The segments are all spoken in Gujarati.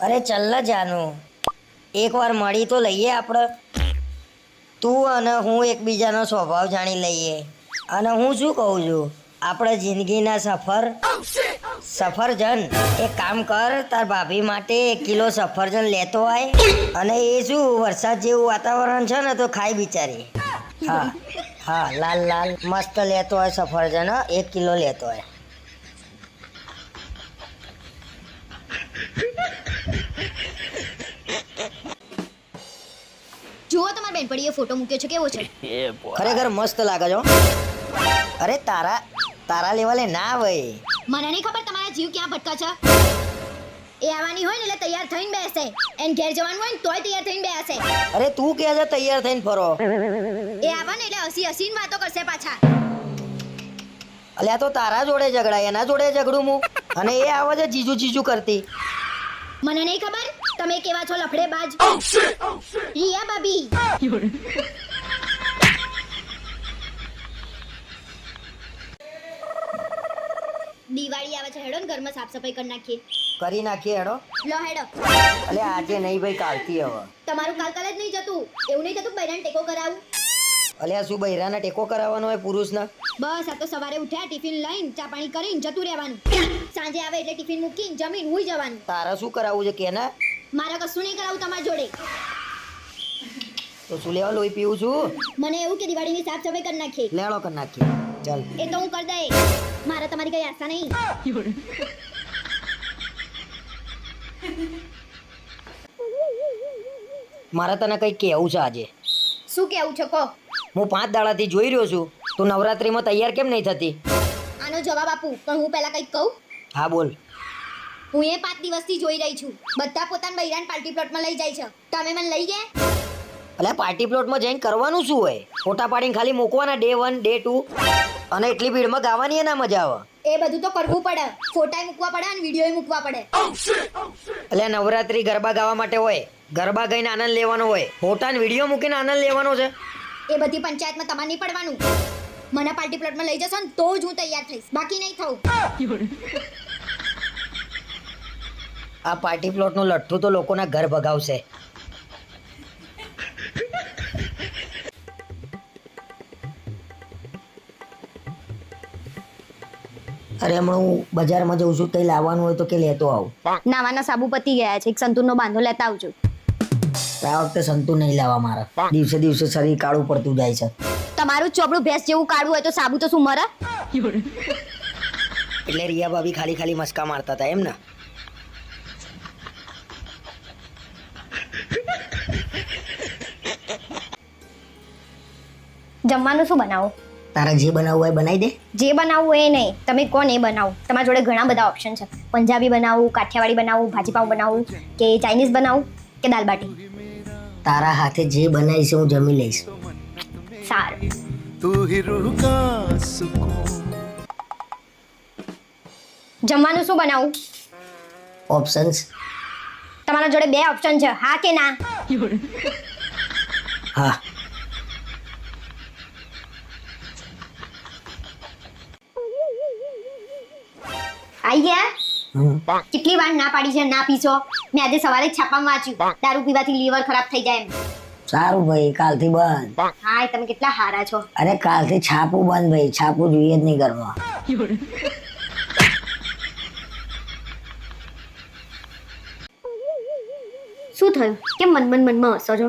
અરે ચલ ને જાનું, એકવાર મળી તો લઈએ આપણે. તું અને હું એકબીજાનો સ્વભાવ જાણી લઈએ. અને હું શું કહું છું, આપણે જિંદગીના સફરજન એક કામ કર, તાર ભાભી માટે 1 કિલો સફરજન લેતો આય. અને એ શું વરસાદ જેવું વાતાવરણ છે ને તો ખાઈ બિચારી. હા હા, લાલ લાલ મસ્ત લેતો હોય સફરજન. 1 કિલો લેતો હોય. જુઓ તમારી બેનપણીએ ફોટો મૂક્યો છે, કેવો છે? ખરેખર મસ્ત લાગે છો. અરે તારા લેવલે ના ભાઈ. મને નહીં ખબર તમારા જીવ ક્યાં ભટકા છે. એ આવવાની હોય ને એટલે તૈયાર થઈને બેસે. એન ઘેર જવાનું હોય ને તોય તૈયાર થઈને બેસે. અરે તું કે છે તૈયાર થઈને ફરો. એ આવા ને એટલે હસીને વાતો કરશે પાછા. અલ્યા તો તારા જોડે ઝઘડાય, એના જોડે ઝઘડું હું. અને એ આવે છે જીજુ કરતી. મને નહીં ખબર તમે કેવા છો લફડેબાજ. રિયા ભાભી, દિવાળી આવે છે, હેડો ને ઘરમાં સાફ સફાઈ કરી નાખીએ. કરી નાખીએ હેડો. લો હેડો. અલ્યા આજે નહીં ભાઈ, કાલથી હવે. તમારું કાલ જ નહીં જતું. એવું નહીં થતું બૈરાને ટેકો કરાવું. અલ્યા શું બૈરાને ટેકો કરાવવાનો હોય પુરુષને? બસ આ તો સવારે ઉઠ્યા, ટિફિન લઈને ચા પાણી કરીને જતું રહેવાનું. સાંજે આવે એટલે ટિફિન મૂકીને જમીન હુઈ જવાનું. તારે શું કરાવવું છે કે ના? મારે કશું નહીં કરાવું તમારા જોડે. તો શું લેવા લોહી પીવું છું? મને એવું કે દિવાળીની સાફ સફાઈ કરી નાખીએ. લેડો કરી નાખીએ. ચાલ એ તો હું કરી દઈ. મારે તમારી કઈ આશા નહીં. મારે તને કઈ કેવું છે આજે. શું કેવું છે કહો. હું 5 દાડાથી જોઈ રહ્યો છું, તું નવરાત્રીમાં તૈયાર કેમ નહીં થતી? આનો જવાબ આપું પણ હું પહેલા કંઈક કહું. હા બોલ. હું એ 5 દિવસથી જોઈ રહી છું. બધા પોતાના બૈરાન પાર્ટી પ્લોટમાં લઈ જાય છે. તમે મને લઈ ગયા? અલ્યા પાર્ટી પ્લોટમાં જઈને કરવાનું શું હોય? ફોટા પાડીને ખાલી મૂકવાના ડે 1 ડે 2. અને એટલી ભીડમાં ગાવાની ના મજા આવે. એ બધું તો કરવું પડે. ફોટાય મૂકવા પડે અને વિડીયોય મૂકવા પડે. અલ્યા નવરાત્રી ગરબા ગાવા માટે હોય, ગરબા ગાઈને આનંદ લેવાનો હોય. ફોટા ને વિડીયો મૂકીને આનંદ લેવાનો છે? એ બધી પંચાયતમાં તમારે નહીં પડવાનું. મને પાર્ટી પ્લોટમાં લઈ જશો ને તો જ હું તૈયાર થઈશ, બાકી નહીં થવું. આ પાર્ટી પ્લોટનું લઠ્ઠું તો લોકોના ઘર ભગાવશે. અરે હમણાં હું બજારમાં જઉં છું, કંઈ લાવવાનું હોય તો કે લેતો આવું. નાવાના સાબુ પતી ગયા છે, એક સંતૂરનો બાંધો લેતા આવજો. આ વખતે સંતું નહીં લાવવા મારે. દિવસે દિવસે શરીર કાળું પડતું જાય છે. તમારું ચોપડું ભેંસ જેવું કાઢવું હોય તો સાબુ તો શું મરે? એટલે રિયા ભાભી ખાલી મસ્કા મારતા હતા એમ ને? જમવાનું શું બનાવો? તારે જે બનાવવું હોય બનાવી દે. જે બનાવવું એ નહીં, તમે કોણ એ બનાવું. તમારા જોડે ઘણા બધા ઓપ્શન છે. પંજાબી બનાવું, કાઠિયાવાડી બનાવું, ભાજીપાવ બનાવું, કે ચાઇનીઝ બનાવું, કે દાલ બાટી? તારા હાથે જે બનાવીશ હું જમી લઈશ. સારું. જમવાનું શું બનાવું? ઓપ્શન્સ. તમારા જોડે 2 ઓપ્શન છે, હા કે ના? હા. આઈ ગયા? કેટલી વાર ના પાડી છે ના પીશો. મેં આજે સવારે જ છાપામાં વાંચ્યું, દારૂ પીવાથી લીવર ખરાબ થઈ જાય એમ. સારું ભાઈ, કાલથી બંધ. હા, તમે કેટલા હારા છો. અરે કાલથી છાપું બંધ ભાઈ, છાપું જોઈએ જ નહીં ઘરમાં. શું થયું? કેમ મનમાં હસો છો?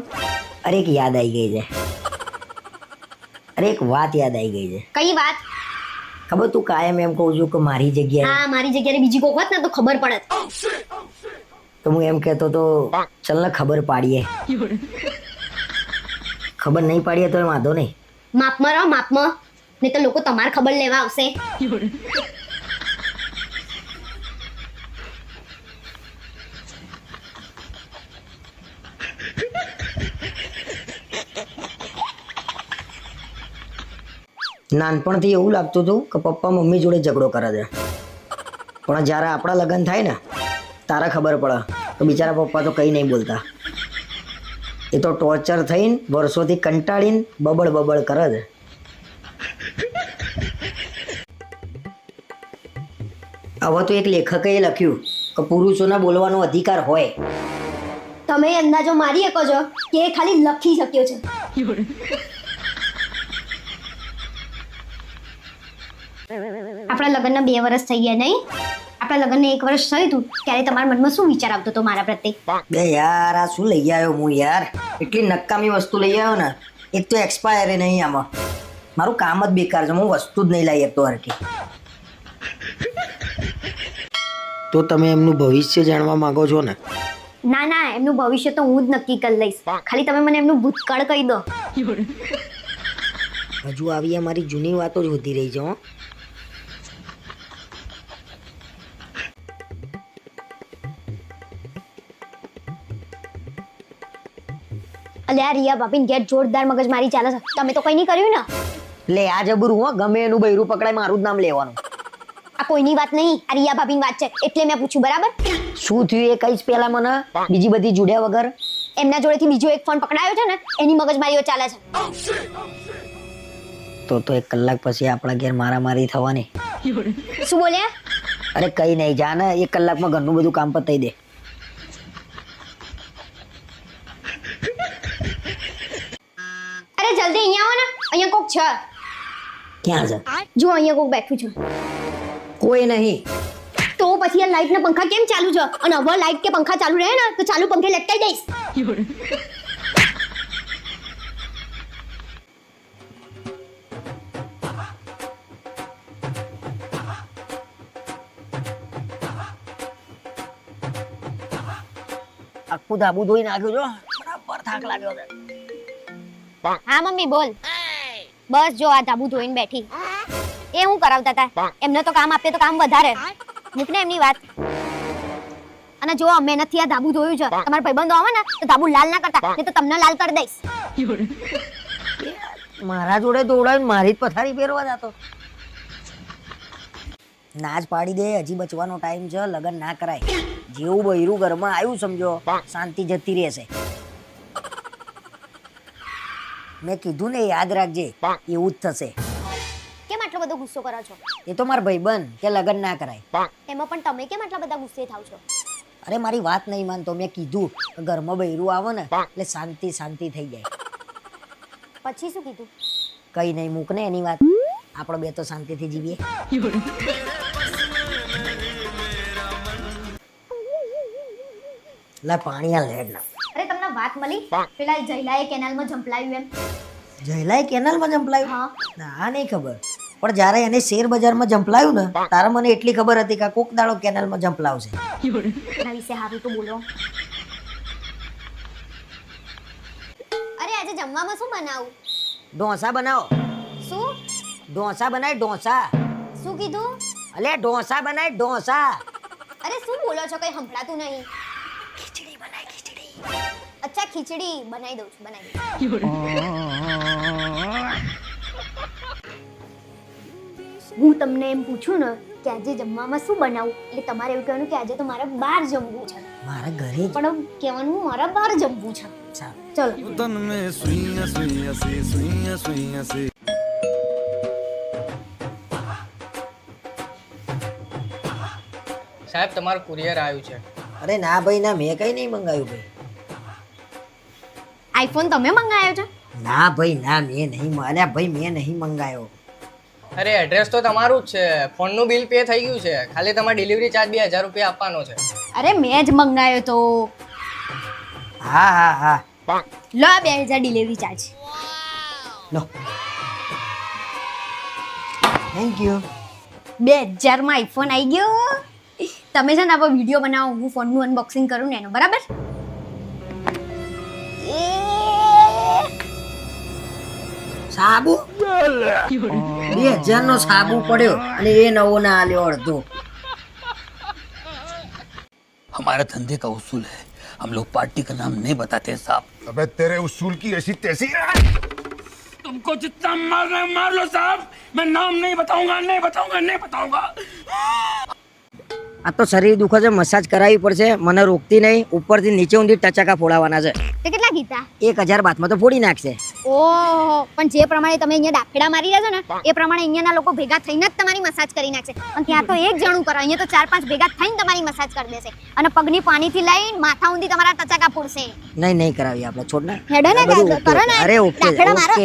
અરે એક યાદ આવી ગઈ છે. અરે એક વાત યાદ આવી ગઈ છે. કઈ વાત? ખબર તું કાયમ એમ કહું છું કે મારી જગ્યાએ. હા, મારી જગ્યાએ બીજી કોઈ હોત ને તો ખબર પડત. તો હું એમ કહેતો તો ચલ ને ખબર પાડીએ. ખબર નહીં પાડીએ તો વાંધો નહીં. માપમાં રહો, માપમાં. નહીં તો લોકો તમારે ખબર લેવા આવશે. નાનપણથી એવું લાગતું હતું કે પપ્પા મમ્મી જોડે ઝઘડો કરે છે, પણ જ્યારે આપણા લગ્ન થાય ને તારે ખબર પડે તો બિચારા પપ્પા તો કંઈ નહીં બોલતા. એ તો ટોર્ચર થઈને વર્ષોથી કંટાળીને બબડ કરે છે. હવે તો એક લેખકે લખ્યું કે પુરુષોને બોલવાનો અધિકાર હોય? તમે અંદાજો મારી શકો છો કે એ ખાલી લખી શક્યો છે. આપણા લગ્નના 2 વર્ષ થઈ ગયા નહીં? આપણા લગ્નને 1 વર્ષ થયું હતું ત્યારે તમારા મનમાં શું વિચાર આવતો હતો મારા પ્રત્યે? બે યાર આ શું લઈ આવ્યો હું યાર? એટલી નકામી વસ્તુ લઈ આવ્યો ને. એક તો એક્સપાયર નહીં આમાં. મારું કામ જ બેકાર છે, હું વસ્તુ જ નહીં લાવી શકતો હરકી. તો તમે એમનું ભવિષ્ય જાણવા માંગો છો ને? ના ના, એમનું ભવિષ્ય તો હું જ નક્કી કરી લઈશ. ખાલી તમે મને એમનું ભૂતકાળ કહી દો. હજુ આવી અમારી જૂની વાતો જ વધી રહી છે. હો અલ્યા રિયા ભાભીને ઘેર જોરદાર મગજમારી ચાલે છે. તમે તો કઈ નહીં કર્યું ને? લે આ જબરું હો, ગમે એનું બૈરું પકડાય મારું જ નામ લેવાનું. આ કોઈની વાત નહીં, આ રિયા ભાભીની વાત છે એટલે મેં પૂછ્યું. બરાબર? શું થયું એ કઈશ પેલા મને, બીજી બધી જુડ્યા વગર. એમના જોડેથી બીજો એક ફોન પકડાયો છે ને, એની મગજમારીઓ ચાલે છે. તો 1 કલાક પછી આપણા ઘેર મારામારી થવાની. શું બોલ્યા? અરે કઈ નહીં, જા ને 1 કલાકમાં ઘરનું બધું કામ પતાઈ દે. અરે જલ્દી અહીંયા આવો ને, અહીંયા કોક છે. ક્યાં છે? જો અહીંયા કોક બેઠું છે. કોઈ નહીં. તો પછી આ લાઈટ ના પંખા કેમ ચાલુ છે? અને હવે લાઈટ કે પંખા ચાલુ રહે ને તો ચાલુ પંખે લટકાઈ દઈશ. આખું ધાબુ ધોઈ નાખ્યું છો, બરાબર થાક લાગ્યો છે. હા મમ્મી બોલ. બસ જો આ ધાબુ ધોઈને બેઠી. એ હું કરાવતા હતા? એમને તો કામ આપીએ તો કામ વધારે. મૂક ને એમની વાત. અને જો મહેનતથી આ ધાબુ ધોયું છે, તમારા ભાઈબંધો આવે ને તો ધાબુ લાલ ના કરતા, નહીં તો તમને લાલ કરી દઈશ. મારા જોડે દોડાવીને મારી જ પથારી ફેરવા જતો. ના જ પાડી દે, હજી બચવાનો ટાઈમ છે, લગન ના કરાય. જેવું બૈરું ઘરમાં આવ્યું સમજો, શાંતિ જતી રહેશે. મેં કીધું ને યાદ રાખજે, એવું જ થશે. કેમ આટલો બધો ગુસ્સો કરો છો? એ તો મારા ભાઈબંધ કે લગન ના કરાય. એમાં પણ તમે કેમ આટલા બધા ગુસ્સે થાવ છો? અરે મારી વાત નહીં માનતો. મેં કીધું કે ઘરમાં બૈરું આવે ને એટલે શાંતિ શાંતિ થઈ જાય. પછી શું કીધું? કઈ નહીં, મૂક ને એની વાત. આપણે બે તો શાંતિથી જીવીએ. લા પાણી આ લેડ ના. અરે તમને વાત મળી પેલા જયલાએ કેનાલમાં જંપલાવ્યું એમ? જયલાએ કેનાલમાં જંપલાયું? હા. ના નહીં ખબર, પણ જ્યારે એને શેર બજારમાં જંપલાયું ને તારે મને એટલી ખબર હતી કે કોક દાડો કેનાલમાં જંપલાવશે. એના વિશે હારું તો બોલો. અરે આજે જમવામાં શું બનાવું? ઢોસા બનાવો. શું? ઢોસા બનાય, ઢોસા. શું કીધું? અલે ઢોસા બનાય, ઢોસા. અરે શું બોલો છો? કઈ સંભળાતું નહીં. ખીચડી બનાય, ખીચડી. અચ્છા ખીચડી બનાવી દઉં છું, બનાવી દઉં. હું તમને એમ પૂછું ને કે આજે જમવામાં શું બનાવું, એટલે તમારે એવું કહેવાનું કે આજે તો મારે બહાર જમવું છે. મારા ઘરે જ. પણ કહેવાનું મારા બહાર જમવું છે. ચલો. સાહેબ તમારું કુરિયર આવ્યું છે. અરે ના ભાઈ ના, મેં કઈ નહીં મંગાવ્યું ભાઈ. આઈફોન તમે મંગાવ્યો છે? ના ભાઈ ના, મેં નહીં. અલ્યા ભાઈ મેં નહીં મંગાવ્યો. અરે એડ્રેસ તો તમારું જ છે, ફોનનું બિલ પે થઈ ગયું છે, ખાલી તમારે ડિલિવરી ચાર્જ 2000 રૂપિયા આપવાનો છે. અરે મેં જ મંગાવ્યો તો. હા હા હા, લો 2000 ડિલિવરી ચાર્જ. લો થેન્ક યુ. 2000 માં આઈફોન આવી ગયો. તમે છે ને આવો વિડીયો બનાવો, હું ફોનનું અનબોક્સિંગ કરું ને એનો, બરાબર? સાબુ 2000 નો સાબુ પડ્યો અને એ નવો ના આલ્યો અડધો. हमारे धंधे का उसूल है, हम लोग पार्टी का नाम नहीं बताते साहब. अबे तेरे उसूल की ऐसी तैसी. तुमको जितना मारना है मार लो साहब, मैं नाम नहीं बताऊंगा, नहीं बताऊंगा, नहीं बताऊंगा. આ તો શરીર દુખે છે, મસાજ કરાવવી પડશે. મને રોકતી નહીં, ઉપરથી નીચે ઊંધી ટચાકા ફોડાવવાના છે. તે કેટલા કીધા? 1000 બાથમાં તો ફોડી નાખશે. ઓહો, પણ જે પ્રમાણે તમે અહીંયા દાફેડા મારી રહ્યા છો ને એ પ્રમાણે અહીંયાના લોકો ભેગા થઈને જ તમારી મસાજ કરી નાખશે. અને ત્યાં તો એક જણું કરે, અહીંયા તો 4-5 ભેગા થઈને તમારી મસાજ કરી દેશે અને પગની પાણીથી લઈને માથા ઊંધી તમારા ટચાકા ફોડશે. નહીં કરાવી આપણે, છોડ ને. હેડો ને, કરો ને. અરે ઓકે દાફેડા મારો.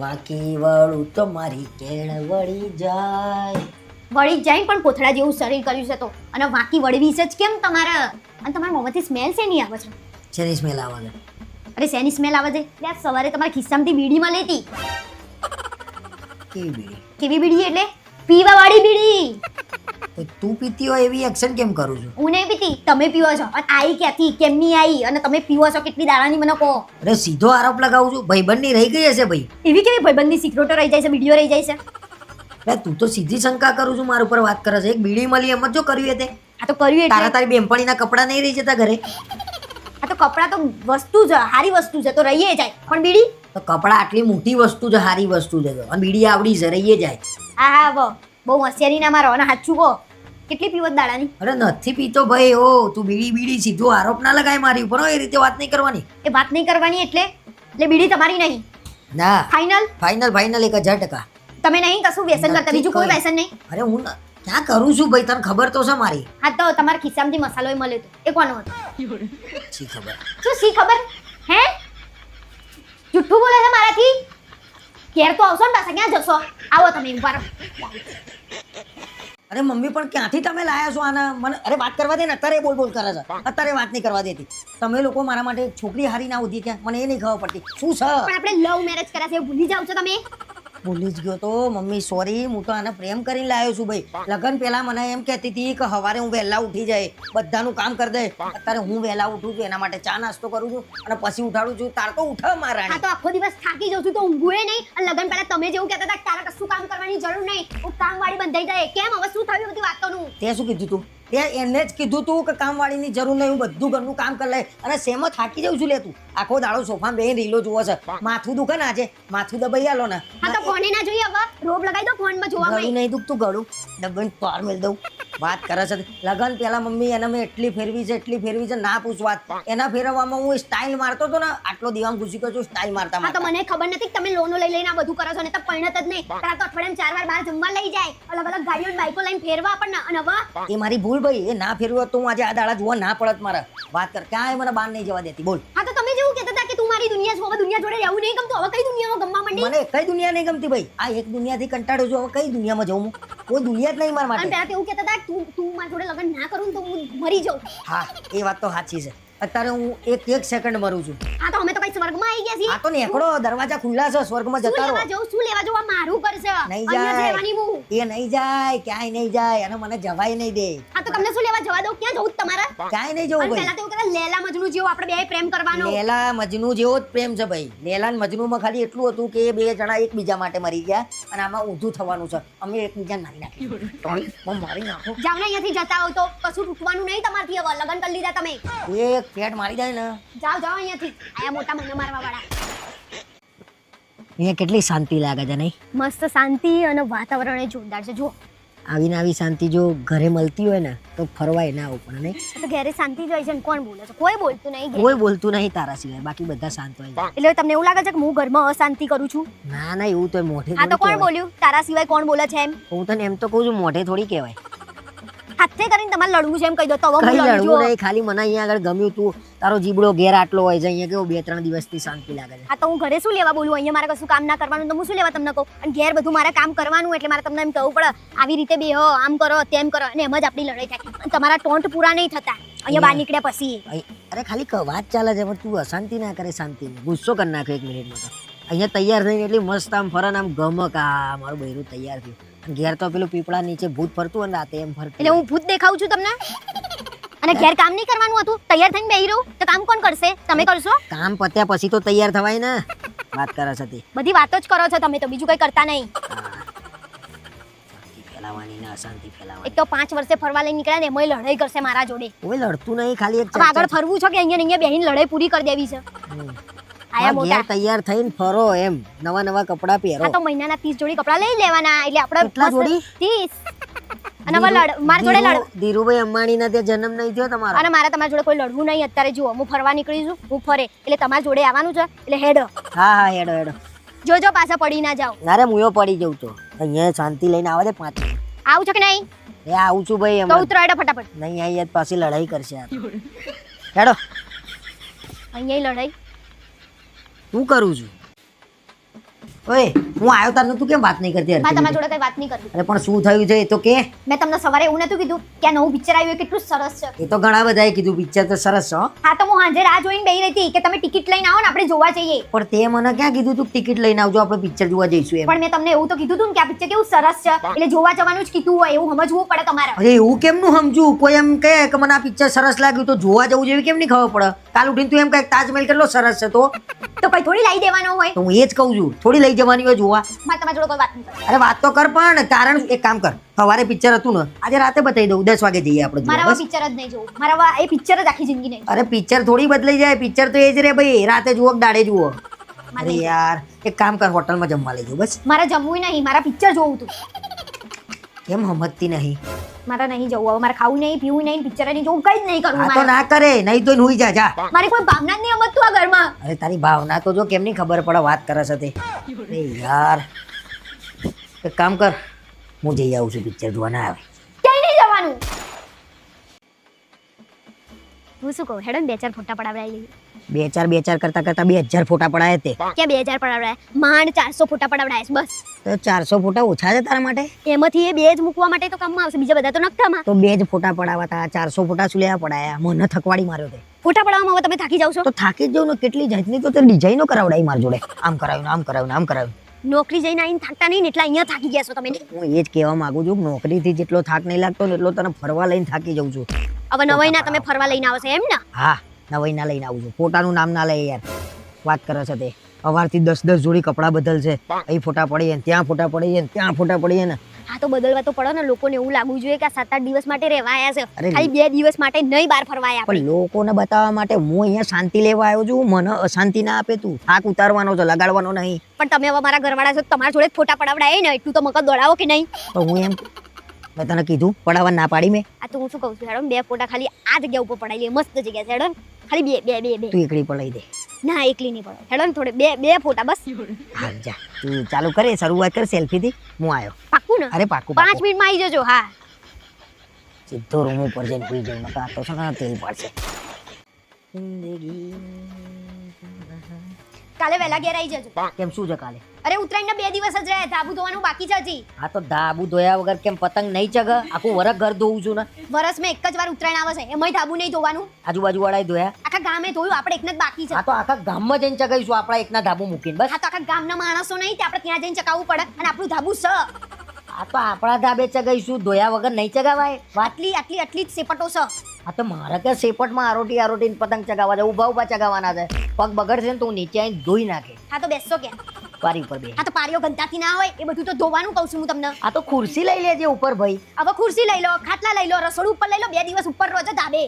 વાકી વળું તો મારી કેળ વળી જાય. વળી જાય પણ કોથળા જેવું શરીર કર્યું છે તો, અને વાકી વળવી છે જ કેમ તમારે? અને તમારા મોંમાંથી સ્મેલ શેની આવે છે? શેની સ્મેલ આવે છે? અરે શેની સ્મેલ આવે છે? યાર સવારે તમારા ખિસ્સામાંથી બીડી મળી હતી. કેવી બીડી? કેવી બીડી એટલે પીવા વાળી બીડી. તો તું પીતી હોય એવી એક્શન કેમ કરું છું? હું નહીં પીતી, તમે પીવો છો. અને આઈ ક્યાંથી, કેમની આઈ, અને તમે પીવો છો કેટલી દાડાની મને કહો. અરે સીધો આરોપ લગાવું છું, ભાઈબંધની રહી ગઈ હશે ભાઈ. એવી કેવી ભાઈબંધની સિક્રેટો રહી જાય છે, બીડીઓ રહી જાય છે? અરે તું તો સીધી શંકા કરું છું, મારા ઉપર વાત કરે છે. એક બીડી મળી એમ જ જો કર્યું તે. આ તો કર્યું એટલે તારી બેનપણીના કપડા નહીં રહી જતા ઘરે? આ તો કપડા તો વસ્તુ છે, સારી વસ્તુ છે તો રહીએ જાય. પણ બીડી? તો કપડા આટલી મોટી વસ્તુ છે, સારી વસ્તુ છે તો. અને બીડી આવડી છે, રહીએ જાય. હા બહુ હોશિયારી ના મારો. અને સાચું કહો, કેટલી પીવત દાડાની? અરે નથી પીતો ભાઈ. ઓ તું બીડી સીધો આરોપ ના લગાય મારી ઉપર. એ રીતે વાત નહીં કરવાની. એ વાત નહીં કરવાની એટલે બીડી તમારી નહીં? ના, ફાઇનલ? ફાઇનલ 1000%. તમે નહીં કશું વ્યસન કરતા? બીજું કોઈ વ્યસન નહીં? અરે હું ક્યાં કરું છું ભાઈ, તને ખબર તો છે મારી. હા તો તમારા ખિસ્સામાંથી મસાલો મળ્યો તો એ કોનો હતો? શી ખબર? શું શી ખબર? હે, જુઠ્ઠું બોલે છે મારાથી? ઘેર તો આવશો ને પાછા, ક્યાં જશો? આવો તમે ઉભા રહો. અરે મમ્મી પણ ક્યાંથી તમે લાયા છો આના? મને અરે વાત કરવા દે ને. અત્યારે બોલ કરે છે, અત્યારે વાત નહીં કરવા દેતી. તમે લોકો મારા માટે છોકરી હારી ના ઉધી ક્યાં, મને એ નહીં ખબર પડતી. શું છે? પણ આપણે લવ મેરેજ કર્યા છે, ભૂલી જાવ છો તમે? ભૂલી જ ગયો તો મમ્મી, સોરી. હું તો આને પ્રેમ કરીને લાવ્યો છું ભાઈ. લગન પહેલા મને એમ કહેતી હતી કે સવારે હું વહેલા ઉઠી જાય, બધાનું કામ કરી દે. અત્યારે હું વહેલા ઉઠું છું, એના માટે ચા નાસ્તો કરું છું અને પછી ઉઠાડું છું. તાર તો ઉઠ મારા. હા તો આખો દિવસ થાકી જાઉં છું તો ઊંઘું નહીં. અને લગન પહેલા તમે જેવું કહેતા હતા કે તારે કશું કામ કરવાની જરૂર નહીં, હું કામવાળી બંધાઈ જાય. કેમ હવે શું થયું બધી વાતોનું? તે શું કીધું તું? તે એને જ કીધું તું કે કામવાળીની જરૂર નહીં, હું બધું ઘરનું કામ કરી લે. અને સેમ થાકી જાઉં છું લે તું. આખો દાડો સોફામાં બેહીને રીલો જોવો છે. માથું દુખે ને આજે, માથું દબાઈ આલો ને. હા તો ફોને ના જોઈએ હવે, રોબ લગાવી દો ફોનમાં જોવા ગળું માં. નહીં દુખતું, ગળું ડબન પાર મેલ દઉં. વાત કરે છે લગન પહેલા મમ્મી, એને મેં એટલી ફેરવી છે ના પૂછ વાત. એના ફેરવવામાં હું સ્ટાઇલ મારતો હતો ને, આટલો દિવામ ઘૂસી ગયો છું સ્ટાઇલ મારતા હા તો મને ખબર નથી કે તમે લોનો લઈ લઈને આ બધું કરો છો ને, તો પરિણત જ નહીં. તારા તો અઠવાડિયામાં 4 વાર બહાર જમવા લઈ જાય, અલગ અલગ ગાડીઓ બાઈકો લઈને ફેરવા આપણને. અને હવે એ મારી ભૂલ ભાઈ. એ ના ફેરવ્યો તો હું આજે આ દાડા જોવા ના પડત મારા. વાત કર, ક્યાંય મને બહાર નહીં જવા દેતી. બોલ. હા તો તમે જેવું કહેતા હતા કે તું મારી દુનિયા છો, હવે દુનિયા જોડે રહેવું નહીં ગમતું, હવે કઈ દુનિયામાં ગમવા માંડી? મને કઈ દુનિયા નહીં ગમતી ભાઈ. આ એક દુનિયાથી કંટાળ્યો છું, હવે કઈ દુનિયામાં જઉં હું? કોઈ દુનિયા જ નહીં મારા અને માટે. પહેલા તો એવું કહેતા હતા કે તું મારા જોડે લગન ના કરું ને તો હું મરી જાઉં. હા, એ વાત તો સાચી છે. અત્યારે હું એક સેકન્ડ મરું છું. હા તો અમે તો કઈ સ્વર્ગમાં આવી ગયા છીએ. આ તો નેકડો, દરવાજા ખુલ્લા છે, સ્વર્ગમાં શું જતા રહો. લેવા જાઉં, શું લેવા જાઉં? આ મારું ઘર છે, નહીં અહીંયા જ જાય, રહેવાની હું. એ નહીં જાય, ક્યાંય નહીં જાય. અને મને જવાય નહીં દે. હા તો તમને શું લેવા જવા દઉં? ક્યાં જવું તમારે? ક્યાંય નહીં જવું અને ભાઈ. પહેલા તો એવું કહેતા લેલા મજનુ જેવો આપણે બે પ્રેમ કરવાનો. લેલા મજનુ જેવો જ પ્રેમ છે ભાઈ. લેલા ને મજનુમાં ખાલી એટલું હતું કે એ બે જણા એકબીજા માટે મરી ગયા અને આમાં ઊંધું થવાનું છે. અમે એકબીજાને મારી નાખ્યું. મારી નાખો. જાવ ને અહીંયાથી જતા હો તો કશું તૂટવાનું નહીં તમારથી. હવે લગન કરી લીધા તમે. એક પેટ મારી જાય ને. જાઓ અહીંયાથી. આયા મોટા મને મારવા વાળા. અહીંયા કેટલી શાંતિ લાગે છે નહીં? મસ્ત શાંતિ અને વાતાવરણ એ જોરદાર છે. જો આવીને આવી શાંતિ જો ઘરે મળતી હોય ને તો ફરવાય ના આવું પણ નહીં. તો ઘરે શાંતિ જ હોય છે ને કોણ બોલે છે? કોઈ બોલતું નહીં ઘરે. કોઈ બોલતું નહીં તારા સિવાય, બાકી બધા શાંત હોય છે. એટલે તમને એવું લાગે છે કે હું ઘરમાં અશાંતિ કરું છું? ના ના, એવું તો મોઢે આ તો કોણ બોલ્યું? તારા સિવાય કોણ બોલે છે એમ? હું તને એમ તો કહું છું, મોઢે થોડી કહેવાય. હાથે કરીને તમારે લડવું છે એમ કહી દો તો હવે હું કઈ લડું લડવું છું. નહીં, ખાલી મને અહીંયા આગળ ગમ્યું તું. તારો જીબડો ઘેર આટલો હોય છે, અહીંયા કેવો 2-3 દિવસથી શાંતિ લાગે છે. હા તો હું ઘરે શું લેવા બોલું? અહીંયા મારે કશું કામ ના કરવાનું તો હું શું લેવા તમને કહું? અને ઘેર બધું મારે કામ કરવાનું એટલે મારે તમને એમ કહેવું પડે આવી રીતે બેહો, આમ કરો, તેમ કરો, અને એમ જ આપણી લડાઈ થાય. અને તમારા ટોન્ટ પૂરા નહીં થતા અહીંયા બહાર નીકળ્યા પછી. અરે ખાલી વાત ચાલે છે પણ તું અશાંતિ ના કરે, શાંતિ ગુસ્સો કરી નાખે 1 મિનિટમાં. તો અહીંયા તૈયાર થઈને એટલી મસ્ત આમ ફરન આમ ગમક આ મારું બૈરું તૈયાર થયું. ઘેર તો પેલું પીપળા નીચે ભૂત ફરતું હોય ને રાતે એમ ફરતું. એટલે હું ભૂત દેખાઉં છું તમને? અને ઘેર કામ નહીં કરવાનું હતું? તૈયાર થઈને બેહી રહું તો કામ કોણ કરશે? તમે કરશો? કામ પત્યા પછી તો તૈયાર થવાય ને. વાત કરે છે તે. બધી વાતો જ કરો છો તમે તો, બીજું કઈ કરતા નહીં. શાંતિ ફેલાવાની ને અશાંતિ ફેલાવાની. એક તો 5 વર્ષે ફરવા લઈ નીકળ્યા ને એમાંય લડાઈ કરશે મારા જોડે. કોઈ લડતું નહીં, ખાલી એક હવે આગળ ફરવું છે કે અહીંયા બેહીને લડાઈ પૂરી કરી દેવી છે? આયા મોટા. ઘેર તૈયાર થઈને ફરો એમ, નવા કપડા પહેરો. આ તો મહિનાના 30 જોડી કપડા લઈ લેવાના એટલે આપણે કેટલા જોડી? 30. અને હવે મારા જોડે લડ ધીરુભાઈ અંબાણીના ત્યાં જન્મ નહીં થયો તમારો. અને મારા તમારા જોડે કોઈ લડવું નહીં અત્યારે. જુઓ હું ફરવા નીકળી છું, હું ફરે એટલે તમારા જોડે આવવાનું છે એટલે હેડો. હા હેડો હેડો. જોજો પાછા પડી ના જાઓ. અરે હું પડી જઉં તો અહીંયા શાંતિ લઈને આવે દે 5 મિનિટ. આવું છે કે નહીં? એ આવું છું ભાઈ. તો ઉતરો હેડો ફટાફટ. નહીં અહીંયા પાછી લડાઈ કરશે આ તો. હેડો. અહીંયા લડાઈ શું કરું છું? ઓય હું આવ્યો તાર તું કેમ વાત નહીં કરતી? મારે તમારા જોડે કઈ વાત નહીં કરવી. અરે પણ શું થયું છે એ તો કે. મેં તમને સવારે એવું નતું કીધું કે આ નવું પિક્ચર આવ્યું કેટલું સરસ છે? એ તો ઘણા બધાએ કીધું પિક્ચર તો સરસ છે હો. હા તો હું હાજર રાહ જોઈને બેહી રહી હતી કે તમે ટિકિટ લઈને આવો ને આપણે જોવા જઈએ. પણ તે મને ક્યાં કીધું તું ટિકિટ લઈને આવજો આપણે પિક્ચર જોવા જઈશું એમ? પણ મેં તમને એવું તો કીધું હતું ને કે આ પિક્ચર કેવું સરસ છે એટલે જોવા જવાનું જ કીધું હોય એવું સમજવું પડે તમારે. અરે એવું કેમનું સમજુ? કોઈ એમ કહે કે મને આ પિક્ચર સરસ લાગ્યું તો જોવા જવું જેવી કેમ નહીં ખબર પડે? કાલ ઉઠીને તું એમ કહે તાજમહેલ કેટલો સરસ છે તો કઈ થોડી લાવી દેવાનો હોય. તો હું એ જ કહું છું થોડી લઈ જવાની હોય જોવા. મારે તમારા જોડે કોઈ વાત નહીં કરવી. અરે વાત તો કર પણ કારણ એક કામ કર સવારે પિક્ચર હતું ને આજે રાતે બતાવી દઉં 10 વાગે જઈએ આપણે મારા જોવા. આવા પિક્ચર જ નહીં જોવું. મારા આવા એ પિક્ચર જ આખી જિંદગી નહીં. અરે પિક્ચર થોડી બદલાઈ જાય પિક્ચર તો એ જ રે ભાઈ રાતે જુઓ કે દાડે જુઓ. અરે યાર એક કામ કર હોટલમાં જમવા લઈ જાઉં બસ. મારે જમવું નહીં, મારા પિક્ચર જોવું હતું. કેમ સમજતી નહીં? મારે નહીં જવું હવે. મારે ખાવું નહીં, પીવું નહીં, પિક્ચર નહીં જોવું, કઈ જ નહીં કરવું આ તો મારે. ના કરે નહીં તો હુઈ જા જા. મારી કોઈ ભાવના જ નહીં સમજતું આ ઘરમાં. અરે તારી ભાવના તો જો કેમની ખબર પડે વાત કરે છે તે. અરે યાર એક કામ કર હું જઈ આવું છું પિક્ચર જોવા ના આવે. ક્યાંય નહીં જવાનું. હું શું કહું હેડો ને 2-4 ફોટા પડાવડાવી લઈએ. 2-4 કરતા 2000 ફોટા પડાય તે. ક્યાં 2000 પડાવડાયા? માંડ 400 ફોટા પડાવડાયા છે બસ. તો 400 ફોટા ઓછા છે તારા માટે? એમાંથી એ બે જ મૂકવા માટે તો કામમાં આવશે, બીજા બધા તો નખતામાં. તો 2 જ ફોટા પડાવવા તા 400 ફોટા શું લેવા પડાયા? મને થકવાડી માર્યો તે. ફોટા પડાવવામાં હવે તમે થાકી જાવ છો. તો થાકી જ જાઉં ને કેટલી જાતની તો તે ડિઝાઇનો કરાવડાવી માર જોડે. આમ કરાવ્યું આમ કરાવ્યું આમ કરાવ્યું. નોકરી જઈને આવીને થાકતા નહીં ને એટલે અહીંયા થાકી ગયા છો તમે. હું એ જ કહેવા માંગુ છું કે નોકરીથી જેટલો થાક નહીં લાગતો ને એટલો તને ફરવા લઈને થાકી જાઉં છું. હવે નવાઈના તમે ફરવા લઈને આવો છો એમ ને? હા નવાઈ ના લઈને આવું છું. ફોટાનું નામ ના લે યાર વાત કરે છે તે. અવારથી 10 જોડી કપડાં બદલશે. અહીં ફોટા પડીએ ને ત્યાં ફોટા પડીએ ને ત્યાં ફોટા પડીએ ને. હા તો બદલવા તો પડે ને. લોકોને એવું લાગવું જોઈએ કે આ 7-8 દિવસ માટે રહેવા આવ્યા છે, અરે ખાલી 2 દિવસ માટે નહીં બહાર ફરવા આવ્યા. પણ લોકોને બતાવવા માટે હું અહીંયા શાંતિ લેવા આવ્યો છું. મને અશાંતિ ના આપે તું. થાક ઉતારવાનો છે લગાડવાનો નહીં. પણ તમે હવે મારા ઘરવાળા છો, તમારા જોડે જ ફોટા પડાવડાય ને એટલું તો મગજ દોડાવો કે નહીં? તો હું એમ મેં તને કીધું પડાવવા ના પાડી મેં. આ તો હું શું કહું છું હેડો 2 ફોટા ખાલી આ જગ્યા ઉપર પડાવી લઈએ. મસ્ત જગ્યા છે હેડો ને. ખાલી બે તું એકડી પડાવી દે. ના એકલી નહીં પડે હેડો ને. થોડે બે ફોટા બસ. હા જા તું ચાલુ કરે શરૂઆત કર સેલ્ફી થી. હું આવ્યો. પાક્કું ને? અરે પાક્કું 5 મિનિટમાં આવી જજો. હા સીધો રૂમ ઉપર જઈને સુઈ જાઉં નકર આ તો છે ને તેલ પડશે. કાલે વહેલા ઘેર આવી જજો. કેમ શું છે કાલે? અરે ઉત્તરાયણના 2 દિવસ જ રહ્યા. ધાબુ ધોવાનું બાકી છે હજી. આ તો ધાબુ ધોયા વગર કેમ પતંગ નહીં ચગ? આખું વરસ ઘર ધોવું છું ને. વરસમાં એક જ વાર ઉત્તરાયણ આવે છે, એમાંય ધાબુ નહીં ધોવાનું. આજુબાજુ વાળાએ ધોયા. આખા ગામે ધોયું, આપણે એકને જ બાકી છે. આ તો આખા ગામમાં જઈને ચગાવીશું આપણા એકના ધાબુ મૂકીને બસ. હા તો આખા ગામના માણસો નહીં તે આપણે ત્યાં જઈને ચકાવવું પડે અને આપણું ધાબુ છે. આ તો આપણા ધાબે ચગાવીશું ધોયા વગર નહીં ચગાવાય. આટલી જ સેપટો છે. આ તો મારા કે સેપટમાં આરોટીને પતંગ ચગાવવા છે. ઊભા ચગાવવાના છે. પગ બગડશે ને તો હું નીચે આવીને ધોઈ નાખે. હા તો બેસો કે પારી ઉપર બે. હા તો પારીઓ ગંધાથી ના હોય એ બધું તો ધોવાનું કહું છું હું તમને. આ તો ખુરશી લઈ લેજે ઉપર ભાઈ. હવે ખુરશી લઈ લો, ખાટલા લઈ લો, રસોડું ઉપર લઈ લો. 2 દિવસ ઉપર રોજો ધાબે.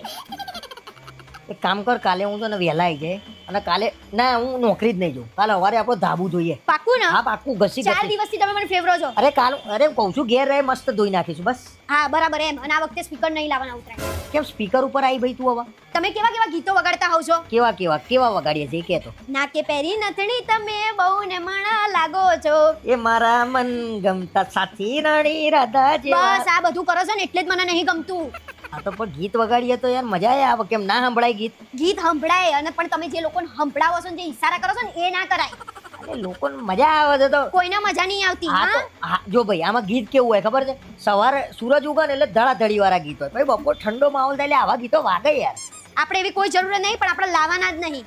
એક કામ કર કાલે હું તને વહેલા આવી જાય અને કાલે ના હું નોકરી જ નહીં જાઉં. કાલે સવારે આપણો ધાબુ જોઈએ. પાક્કું ને? હા પાક્કું ઘસી 4 દિવસથી તમે મને ફેવરો છો. અરે કહું છું ઘેર રહે મસ્ત ધોઈ નાખીશું બસ. હા બરાબર એમ. અને આ વખતે સ્પીકર નહીં લાવવાના ઉતરાય. કેમ સ્પીકર ઉપર આવી ભાઈ તું હવે? તમે કેવા ગીતો વગાડતા હોવ છો? કેવા વગાડીએ છીએ કે તો? નાકે પહેરી નથણી તમે બહુ ને મણા લાગો છો. એ મારા મન ગમતા સાથી રાણી રાધા જેવા. બસ આ બધું કરો છો ને એટલે જ મને નહીં ગમતું. આ તો પણ ગીત વગાડીએ તો યાર મજા આવે. કેમ ના સંભળાય ગીત? ગીત સંભળાય અને પણ તમે જે લોકોને સંભળાવો છો ને જે ઈશારા કરો છો ને એ ના કરાય. અરે લોકોને મજા આવે છે તો. કોઈને મજા નહીં આવતી. હા તો હા જો ભાઈ આમાં ગીત કેવું હોય ખબર છે? સવારે સૂરજ ઉગે ને એટલે ધડાધડી વાળા ગીત હોય. ભાઈ બપોર ઠંડો માહોલ થાય એટલે આવા ગીતો વાગે યાર. આપણે એવી કોઈ જરૂર નહીં પણ આપણે લાવવાના જ નહીં.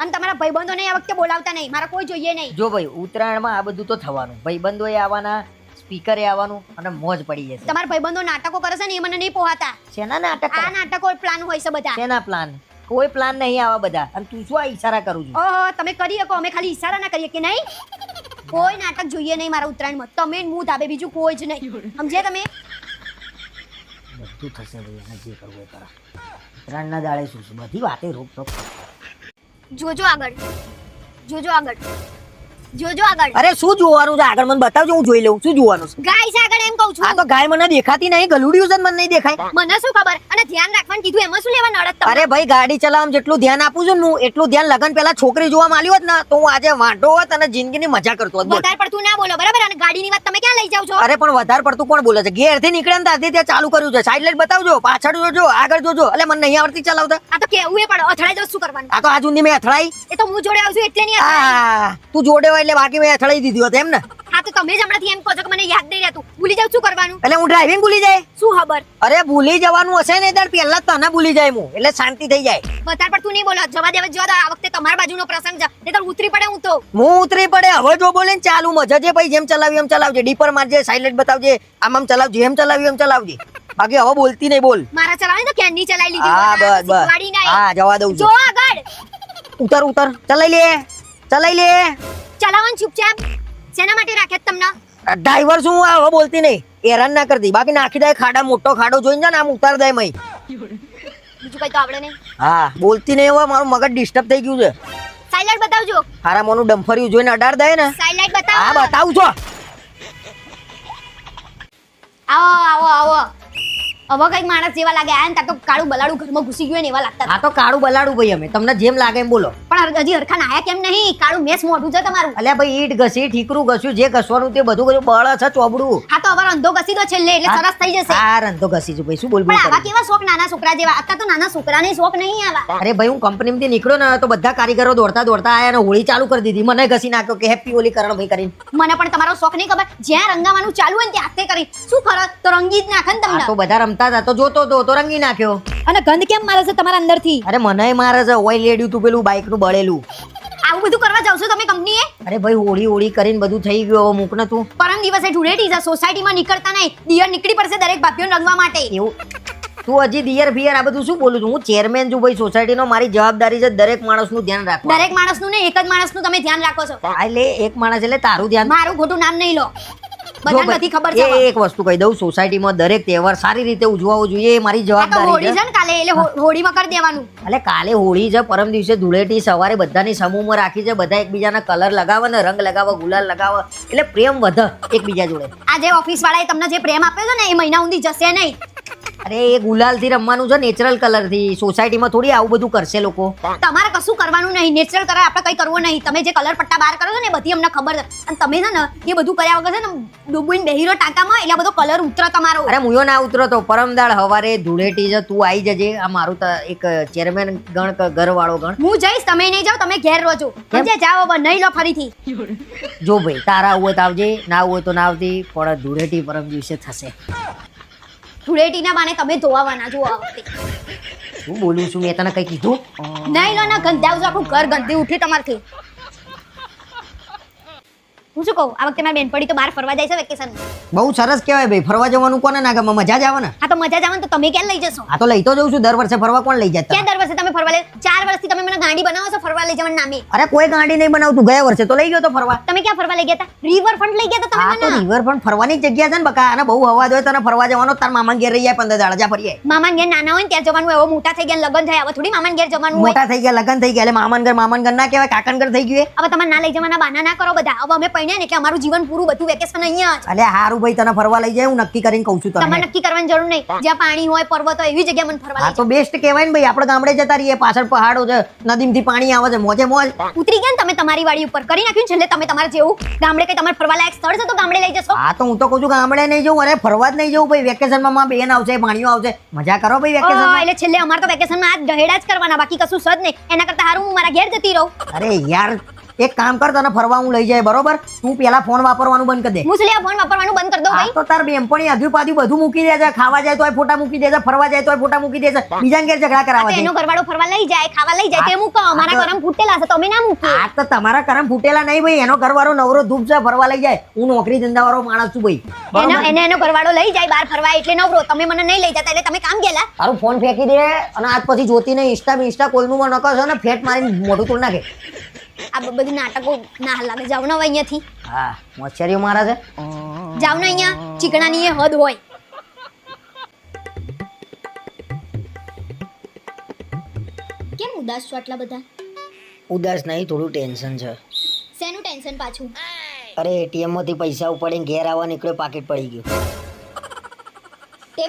અને તમારા ભાઈબંધોને આ વખતે બોલાવતા નહીં. મારા કોઈ જોઈએ નહીં. જો ભાઈ ઉત્તરાયણમાં આ બધું તો થવાનું. ભાઈબંધોએ આવવાના, સ્પીકરે આવવાનું અને મોજ પડી જશે. તમારા ભાઈબંધો નાટકો કરે છે ને એ મને નહીં પોહાતા. શેના નાટક? આ નાટકો પ્લાન હોય છે બધા. શેના પ્લાન? કોઈ પ્લાન નહીં આવા બધા. અને તું શું આ ઈશારા કરું છું? ઓહો તમે કરી શકો, અમે ખાલી ઈશારા ના કરીએ કે નહીં? કોઈ નાટક જોઈએ નહીં મારા ઉત્તરાયણમાં. તમે ને હું ધાબે બીજું કોઈ જ નહીં. સમજ્યા તમે? બધું થશે ભાઈ એને જે કરવું એ કરા. ઉત્તરાયણના દાડે શું છે બધી વાતે રોક. જોજો આગળ. અરે અરે શું જોવાનું છે આગળ? મને બતાવજો હું જોઈ લઉં. શું જોવાનું છે? ગાય છે આગળ એમ કહું કહું છું. આ તો ગાય મને દેખાતી નહીં, ગલુડિયું છે ને મને નહીં દેખાય. મને શું ખબર? અને ધ્યાન રાખવાનું કીધું એમાં શું લેવા નડત તમને? અરે ભાઈ ગાડી ચલાવવામાં જેટલું ધ્યાન આપું છું ને હું, એટલું ધ્યાન લગન પહેલા છોકરી જોવા માંડી હોત ને તો હું આજે વાંઢો હોત અને જિંદગીની મજા કરતો હોત. બોલ. વધારે પડતું ના બોલો બરાબર. અને ગાડીની વાત તમે ક્યાં લઈ જાવ છો? અરે પણ વધારે પડતું કોણ બોલે છે? ઘેરથી નીકળે ને ત્યાંથી ત્યાં ચાલુ કર્યું છે. સાઈડ લાઈટ બતાવજો, પાછળ જોજો, આગળ જોજો. એટલે મને નહીં આવડતી ચલાવતા. આ તો કેવું એ પડે અથડાઈ દો શું કરવાનું? આ તો આ જુની મેં અથડાઈ. એ તો હું જોડે આવશું એટલે નહીં અથડાઈ. તું જોડે હોય એટલે બાકી મેં અથડાઈ દીધી હોત એમ ને. હા તો તમે જ હમણાંથી એમ કહો છો કે મને યાદ નહીં રહેતું. ભૂલી જાવ શું કરવાનું? એટલે હું ડ્રાઇવિંગ ભૂલી જાય? શું ખબર? અરે ભૂલી જવાનું હશે ને ત્યારે પહેલા તને ભૂલી જાય હું, એટલે શાંતિ થઈ જાય. વધારે પડતું નહીં બોલો. જવા દેવા જો આ વખતે તમારા બાજુનો પ્રસંગ છે. નહીં તો ઉતરી પડે હું તો. હું ઉતરી પડે હવે જો બોલે ને ચાલુ મજા છે ભાઈ. જેમ ચલાવ્યું એમ ચલાવજે, ડીપર મારજે, સાઇલેન્ટ બતાવજે, આમ ચલાવજે, એમ ચલાવ્યું એમ ચલાવજે. બાકી હવે બોલતી નહીં, બોલ. મારા ચલાવવાની તો કેન્ડી ચલાવી લીધી. હા બસ બસ, શીખવાડી નહીં. હા જવા દઉં જો છું. આગળ ઉતર ઉતર, ચલાઈ લે, ચલાઈ લે. ચલાવવાનું ચૂપચાપ. શેના માટે રાખ્યા તમને? ડ્રાઈવર શું હવે બોલતી નહીં, હેરાન ના કરતી. બાકી નાખી દે ખાડા, મોટો ખાડો જોઈને છે ને આમ ઉતાર દે મય. બીજું કઈ તો આવડે નહીં. હા બોલતી નહીં, હવે મારું મગજ ડિસ્ટર્બ થઈ ગયું છે. સાઇલાઇટ બતાવજો. હારા મોનું ડમ્ફર્યું જોઈને અડાડ દે ને. સાઇલાઇટ હા બતાવો. બતાવું છો. આવો આવો આવો. હવે કઈક માણસ જેવા લાગે. આ ને ત્યાં તો કાળું બલાડું ઘરમાં ઘૂસી ગયું ને એવા લાગતા. આ તો કાળું બલાડું ભાઈ, અમે તમને જેમ લાગે એમ બોલો. પણ હજી હરખા નાયા કેમ નહીં? કાળું મેસ મોઢું છે તમારું. અલ્યા ભાઈ ઈટ ઘસી, ઠીકરું ઘસ્યું, જે ઘસવાનું તે બધું ઘસ્યું, બળ છે ચોબડું. હા તો હવે રંધો ઘસી દો છેલ્લે એટલે સરસ થઈ જશે. હા રંધો ઘસી છું ભાઈ, શું બોલ બોલ પણ આવા કરી. કેવા શોખ નાના છોકરા જેવા? અત્યારે તો નાના છોકરાને શોખ નહીં આવા. અરે ભાઈ હું કંપનીમાંથી નીકળ્યો ને તો બધા કારીગરો દોડતા દોડતા આયા ને હોળી ચાલુ કરી દીધી. મને ઘસી નાખ્યો કે હેપી હોલી કરણ ભાઈ કરીને. મને પણ તમારો શોખ નહીં ખબર. જ્યાં રંગાવાનું ચાલુ હોય ને ત્યાં હાથે કરી શું કરો તો રંગી જ નાખે ને આ તો તમને. બધા રમતા હતા તો જોતો હતો તો રંગી નાખ્યો. અને ગંધ કેમ મારે છે તમારા અંદરથી? અરે મને મારે છે ઓઇલ લેડ્યું તું પેલું બાઇક નું બળેલું. આવું બધું કરવા જાવ છો તમે કંપનીએ? અરે ભાઈ હોળી હોળી કરીને બધું થઈ ગયું, હવે મૂક ને તું. પરમ દિવસે ધૂળેટી છે. સોસાયટીમાં નીકળતા નહીં. દિયર નીકળી પડશે દરેક ભાભીઓને રંગવા માટે. એવું તું હજી દિયર ફિયર આ બધું શું બોલું છું? હું ચેરમેન છું ભાઈ સોસાયટીનો, મારી જવાબદારી છે દરેક માણસનું ધ્યાન રાખવું. દરેક માણસનું ને એક જ માણસનું તમે ધ્યાન રાખો છો. એટલે એક માણસ એટલે તારું ધ્યાન. મારું ખોટું નામ નહીં લો. જો બધાને ભાઈ, બધી ખબર છે. એ એક વસ્તુ કહી દઉં, સોસાયટીમાં દરેક તહેવાર સારી રીતે ઉજવવો જોઈએ, એ મારી આ તો જવાબદારી હોળી છે. છે ને કાલે એટલે હોળીમાં કરી દેવાનું. એટલે કાલે હોળી છે, પરમ દિવસે ધૂળેટી, સવારે બધાની સમૂહમાં રાખી છે, બધા એકબીજાના કલર લગાવે ને રંગ લગાવે, ગુલાલ લગાવે, એટલે પ્રેમ વધે એકબીજા જોડે. આ જે ઓફિસ વાળાએ તમને જે પ્રેમ આપ્યો છે ને એ મહિના સુધી જશે નહીં. અરે એ ગુલાલ થી રમવાનું છે, નેચરલ કલર થી. સોસાયટીમાં થોડી આવું બધું કરશે લોકો. તમારે કશું કરવાનું નહીં. નેચરલ કલર આપણે કઈ કરવો નહીં. તમે જે કલર પટ્ટા બહાર કરો છો ને એ બધી અમને ખબર છે. અને તમે છે ને એ બધું કર્યા વગર છે ને ડૂબીને બેહીરો ટાંકામાં એટલે આ બધો કલર ઉતરે તમારો. અરે મુયો ના ઉતરો તો પરમદાળ હવારે ધૂળેટી છે, તું આવી જજે. આ મારું એક ચેરમેન ગણ ઘર વાળો ગણ. હું જઈશ, તમે નહીં જાઓ. તમે ઘેર રહો છો. સમજે? જાઓ હવે નહીં લો ફરીથી. જો ભાઈ તારા આવું હોય તો આવજે, ના આવું હોય તો ના આવતી, પણ ધૂળેટી પરમ દિવસે થશે. ધૂળેટીના બાને તમે ધોવાના જુઓ આ વખતે. શું બોલું છું? મેં તને કઈ કીધું? નહીં લો ના ગંધાવજો. આખું ઘર ગંદી ઉઠી તમારથી. હું શું કહું, આ વખતે મારી બેનપણી તો બહાર ફરવા જાય છે વેકેશન. બહુ સરસ કહેવાય ભાઈ. ફરવા જવાનું કોને ના ગમે? મજા જ આવે ને. હા તો મજા જવાનું તો તમે ક્યાં લઈ જશો? આ તો લઈ તો જઉં છું દર વર્ષે ફરવા. કોણ લઈ જાય? ક્યાં દર વર્ષે તમે ફરવા લઈ? 4 વર્ષથી તમે મને ગાડી બનાવો છો ફરવા લઈ જવાનું નામે. અરે કોઈ ગાડી નહીં બનાવતું. ગયા વર્ષે તો લઈ ગયો તો ફરવા. તમે ક્યાં ફરવા લઈ ગયા હતા? રિવરફ્રન્ટ લઈ ગયા હતા આ તમે તો મને. રિવરફ્રન્ટ ફરવાની જ જગ્યા છે ને બકા. અને બહુ હવા દો તને ફરવા જવાનો. તાર મામા ઘેર રહી જાય 15 દાડા, જા ફરીએ. મામાન ઘેર નાના હોય ને ત્યારે જવાનું. એવો મોટા થઈ ગયા લગન થયા હવે થોડી મામાન ઘેર જવાનું હોય. મોટા થઈ ગયા, લગન થઈ ગયા, એટલે મામન ઘર ના કહેવાય, કાકન ઘર થઈ ગયું. હવે તમારે ના લઈ જવાના બહાના ના કરો બધા. હવે અમે પૈણ્યા ને એટલે અમારું જીવન પૂરું, બધું વેકેશન અહીંયા જ. અલે હારું ભાઈ, તને ફરવા લઈ જાય હું નક્કી કરીને કહું છું તમારે તને. નક્કી કરવાની જરૂર નહીં. જ્યાં પાણી હોય, પર્વત હોય એવી જગ્યા મને ફરવા આ લઈ તો બેસ્ટ કહેવાય ને ભાઈ. આપણે ગામડે જતા રહીએ, પાછળ પહાડો છે, નદીમાંથી પાણી આવે છે, મોજે મોજ. જાઓ. ઉતરી ગયા ને તમે તમારી વાડી ઉપર. કરી નાખ્યું ને છેલ્લે તમે તમારે જેવું. ગામડે કઈ તમારે ફરવા લાયક સ્થળ છે તો ગામડે લઈ જશો. હા તો હું તો કહું છું ગામડે નહીં જવું, અરે ફરવા જ નહીં જવું ભાઈ. વેકેશનમાં માં બેન આવશે, ભાણીઓ આવશે, મજા કરો ભાઈ વેકેશન. એટલે છેલ્લે અમારે તો વેકેશનમાં આ દહેડા જ કરવાના, બાકી કશું સદ નહીં. એના કરતા હારું હું મારા ઘેર જતી રહું. અરે યાર એક કામ કર, તને ફરવા હું લઈ જાય બરોબર. તું પેલા ફોન વાપરવાનું બંધ કરી દે. હું છેલ્લે ફોન વાપરવાનું બંધ કરી દઉં આ ભાઈ. તો તાર બેનપણી આધ્યું પાધ્યું બધું મૂકી દે છે. ખાવા જાય તોય ફોટા મૂકી દે છે, ફરવા જાય તોય ફોટા મૂકી દે છે. બીજાને ઘેર ઝઘડા કરાવવા તો છે. એનો ઘરવાળો ફરવા લઈ જાય, ખાવા લઈ જાય તે મૂકો. અમારા કરમ ફૂટેલા છે તમે ના મૂકો. આ તો તમારા કરમ ફૂટેલા નહીં ભાઈ. એનો ઘરવાળો નવરો ધૂપ છે, ફરવા લઈ જાય. હું નોકરી ધંધા વાળો માણસ છું ભાઈ. એનો ઘરવાળો લઈ જાય બહાર ફરવા એટલે નવરો. તમે મને નહીં લઈ જતા એટલે તમે કામ ગયેલા. તારું ફોન ફેંકી દે અને આજ પછી જોતી નહીં. ઇન્સ્ટા કોલનું માં નકો છો ને ફેટ મારીને મોઢું તોડ નાખે. આ બધી નાટકો ના લાગે. જાવ ને હવે અહીંયાથી. હા મોચરીઓ મારા છે. જાવ ને અહીંયા. ચીકણાની એ હદ હોય. કેમ ઉદાસ છો આટલા બધા? ઉદાસ નહીં, થોડું ટેન્શન છે. શેનું ટેન્શન પાછું? અરે એટીએમ માંથી પૈસા ઉપાડીને ઘેર આવવા નીકળ્યો, પાકીટ પડી ગયું.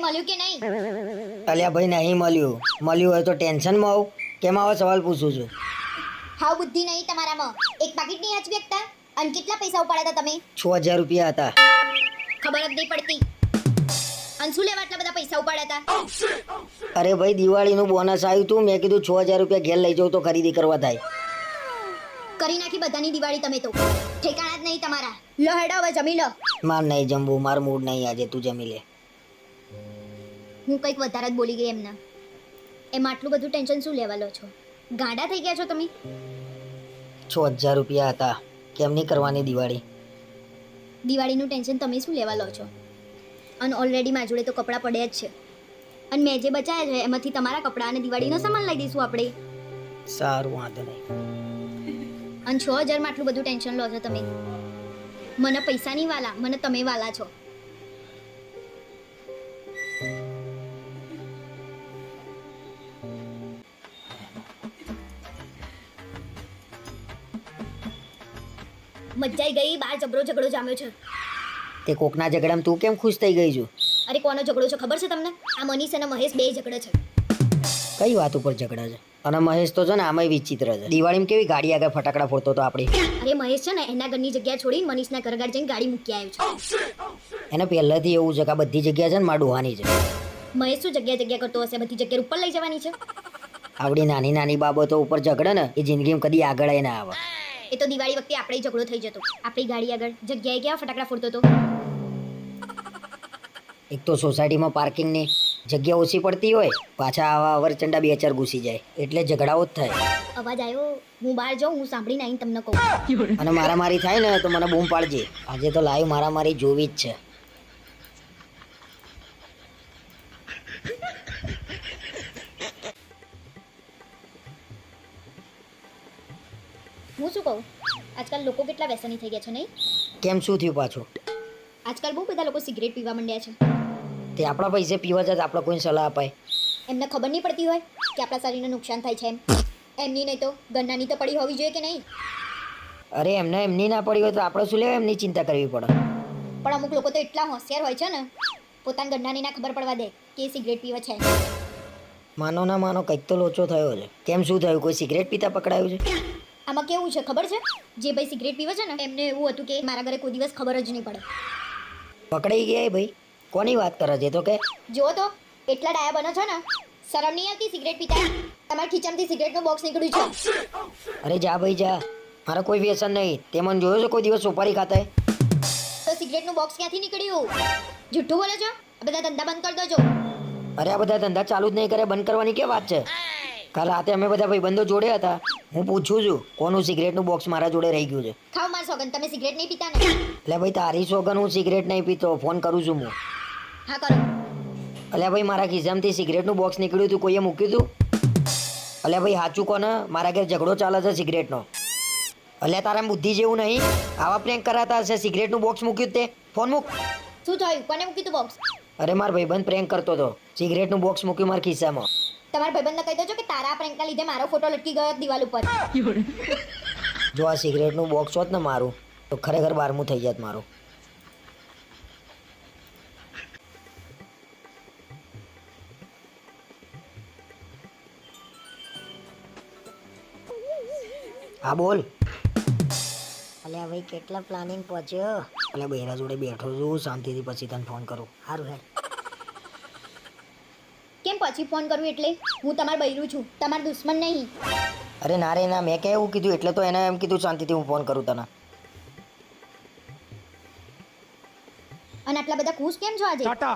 મળ્યું કે નહીં? અલ્યા ભાઈ નહીં મળ્યું. મળ્યું હોય તો ટેન્શનમાં આવું. કેમ આવા સવાલ પૂછું છું? હાવ બુદ્ધિ નહીં તમારામાં. એક પાકીટ નહીં આચવી શકતા? અને કેટલા પૈસા ઉપાડ્યા હતા તમે? 6000 રૂપિયા હતા. ખબર જ નહીં પડતી. અને શું લેવા આટલા બધા પૈસા ઉપાડ્યા હતા? અરે ભાઈ દિવાળીનું બોનસ આવ્યું હતું. મેં કીધું 6000 રૂપિયા ઘેર લઈ જાઉં તો ખરીદી કરવા થાય. કરી નાખી બધાની દિવાળી તમે તો. ઠેકાણા જ નહીં તમારા. લો હેડો હવે જમી લો. માર નહીં જમવું. માર મૂડ નહીં આજે. તું જમી લે. હું કંઈક વધારે જ બોલી ગઈ એમના. એમાં આટલું બધું ટેન્શન શું લેવા લો છો? ગાંડા થઈ ગયા છો તમે? 6000 રૂપિયા હતા. કેમ નહીં કરવાની દિવાળી? દિવાળીનું ટેન્શન તમે શું લેવા લો છો? અને ઓલરેડી મારા જોડે તો કપડાં પડ્યા જ છે. અને મેં જે બચાવ્યા છે એમાંથી તમારા કપડાં અને દિવાળીનો સામાન લઈ દઈશું આપણે. સારું, વાંધો નહીં. અને 6000 માં આટલું બધું ટેન્શન લો છો તમે. મને પૈસાની વાલા, મને તમે વાલા છો. મજાઈ ગઈ. બાર ઝઘડો જામ્યો છે. તે કોકના ઝઘડામાં તું કેમ ખુશ થઈ ગઈ છું? અરે કોનો ઝઘડો છે ખબર છે તમને? આ મનીષ અને મહેશ બે ઝઘડે છે. કઈ વાત ઉપર ઝઘડા છે? અને મહેશ તો છે ને આમાંય વિચિત્ર છે. દિવાળીમાં કેવી ગાડી આગળ ફટાકડા ફોડતો તો આપણી. અરે મહેશ છે ને એના ઘરની જગ્યા છોડીને મનીષના ઘર આગળ જઈને ગાડી મૂકી આવ્યો છે. એને પહેલાથી એવું છે કે આ બધી જગ્યા છે ને માર ડોહાની છે. મહેશ શું જગ્યા કરતો હશે? બધી જગ્યા ઉપર લઈ જવાની છે. આવડી નાની નાની બાબતો ઉપર ઝઘડે ને એ જિંદગીમાં કદી આગળ ના આવે. એ તો દિવાળી વખતે આપણે ઝઘડો થઈ જતો. આપણી ગાડી આગળ જગ્યાએ કેવા ફટાકડા ફોડતો હતો. એક તો સોસાયટીમાં પાર્કિંગની જગ્યા ઓછી પડતી હોય, પાછા આવા અવરચંડા 2-4 ઘૂસી જાય એટલે ઝઘડાઓ જ થાય. અવાજ આવ્યો. હું બહાર જાઉં, હું સાંભળીને આવીને તમને કહું. અને મારામારી થાય ને તો મને બૂમ પાડજે. આજે તો લાઈવ મારામારી જોવી જ છે. હું શું કહું, આજકાલ લોકો કેટલા વ્યસની થઈ ગયા છે નહીં? કેમ, શું થયું પાછું? આજકાલ બહુ બધા લોકો સિગરેટ પીવા માંડ્યા છે. તે આપણા પૈસે પીવા જાય તો આપણે કોઈને સલાહ અપાય? એમને ખબર નહીં પડતી હોય કે આપણા શરીરને નુકસાન થાય છે એમ. એમની નહીં તો ગન્નાની તો પડી હોવી જોઈએ કે નહીં? અરે એમને એમની ના પડી હોય તો આપણે શું લેવા એમની ચિંતા કરવી પડે? પણ અમુક લોકો તો એટલા હોશિયાર હોય છે ને, પોતાના ગન્નાની ના ખબર પડવા દે કે એ સિગરેટ પીવે છે. માનો ના માનો કંઈક તો લોચો થયો છે. કેમ, શું થયું? કોઈ સિગરેટ પીતા પકડાયું છે? આમાં કેવું છે ખબર છે? જે ભાઈ સિગરેટ પીવે છે ને એમને એવું હતું કે મારા ઘરે કોઈ દિવસ ખબર જ નહીં પડે. પકડાઈ ગયા ભાઈ? કોની વાત કરે છે? તો કે જો તો એટલા ડાયા બનો છો ને, શરમ નહીં આવતી સિગરેટ પીતા? તમારા ખીચામાંથી સિગરેટનું બોક્સ નીકળ્યું છે. અરે જા ભાઈ જા. મારા કોઈ વ્યસન નહીં. તે મને જોયો છે કોઈ દિવસ સોપારી ખાતા? તો સિગરેટનું બોક્સ ક્યાંથી નીકળ્યું? જુઠ્ઠું બોલે છો? આ બધા ધંધા બંધ કરી દેજો. અરે આ બધા ધંધા ચાલુ જ નહીં કરે, બંધ કરવાની કે વાત છે? કાલ રાતે અમે બધા ભાઈબંધો જોડે હતા. હું પૂછું છું કોનું સિગરેટનું બોક્સ મારા જોડે રહી ગયું છે. ખાવ માર સોગન, તમે સિગરેટ નહીં પીતા ને? એટલે ભાઈ તારી સોગન હું સિગરેટ નહીં પીતો. ફોન કરું છું હું. હા કરો. અલ્યા ભાઈ મારા ખિસ્સામાંથી સિગરેટનું બોક્સ નીકળ્યું હતું, કોઈએ મૂક્યું હતું? અલ્યા ભાઈ સાચું કોને? મારા ઘેર ઝઘડો ચાલે છે સિગરેટનો. અલ્યા તારા બુદ્ધિ જેવું નહીં? આવા પ્રેન્ક કરાતા હશે. સિગરેટનું બોક્સ મૂક્યું તે? ફોન મૂક. શું થયું? કોને મૂક્યું તું બોક્સ? અરે મારા ભાઈબંધ પ્રેન્ક કરતો હતો. સિગરેટનું બોક્સ મૂક્યું મારા ખિસ્સામાં. તમારા ભાઈબંધને કહી દેજો કે તારા પ્રેન્કના લીધે મારો ફોટો લટકી ગયો દિવાલ ઉપર. જો આ સિગરેટનું બોક્સ હોત ને મારું તો ખરેખર 12મું થઈ જાત મારું. હા બોલ. અલ્યા ભાઈ કેટલા પ્લાનિંગ પહોંચ્યો? અલ્યા બહેરા જોડે બેઠો છું શાંતિથી, પછી તને ફોન કરું. સારું હેડ. કેમ પછી ફોન કરું એટલે? હું તમાર બૈરું છું, તમાર દુશ્મન નહીં. અરે ના રે ના, મેં ક્યાં એવું કીધું? એટલે તો એને એમ કીધું શાંતિથી હું ફોન કરું તને. અને આટલા બધા ખુશ કેમ છો આજે? टाटा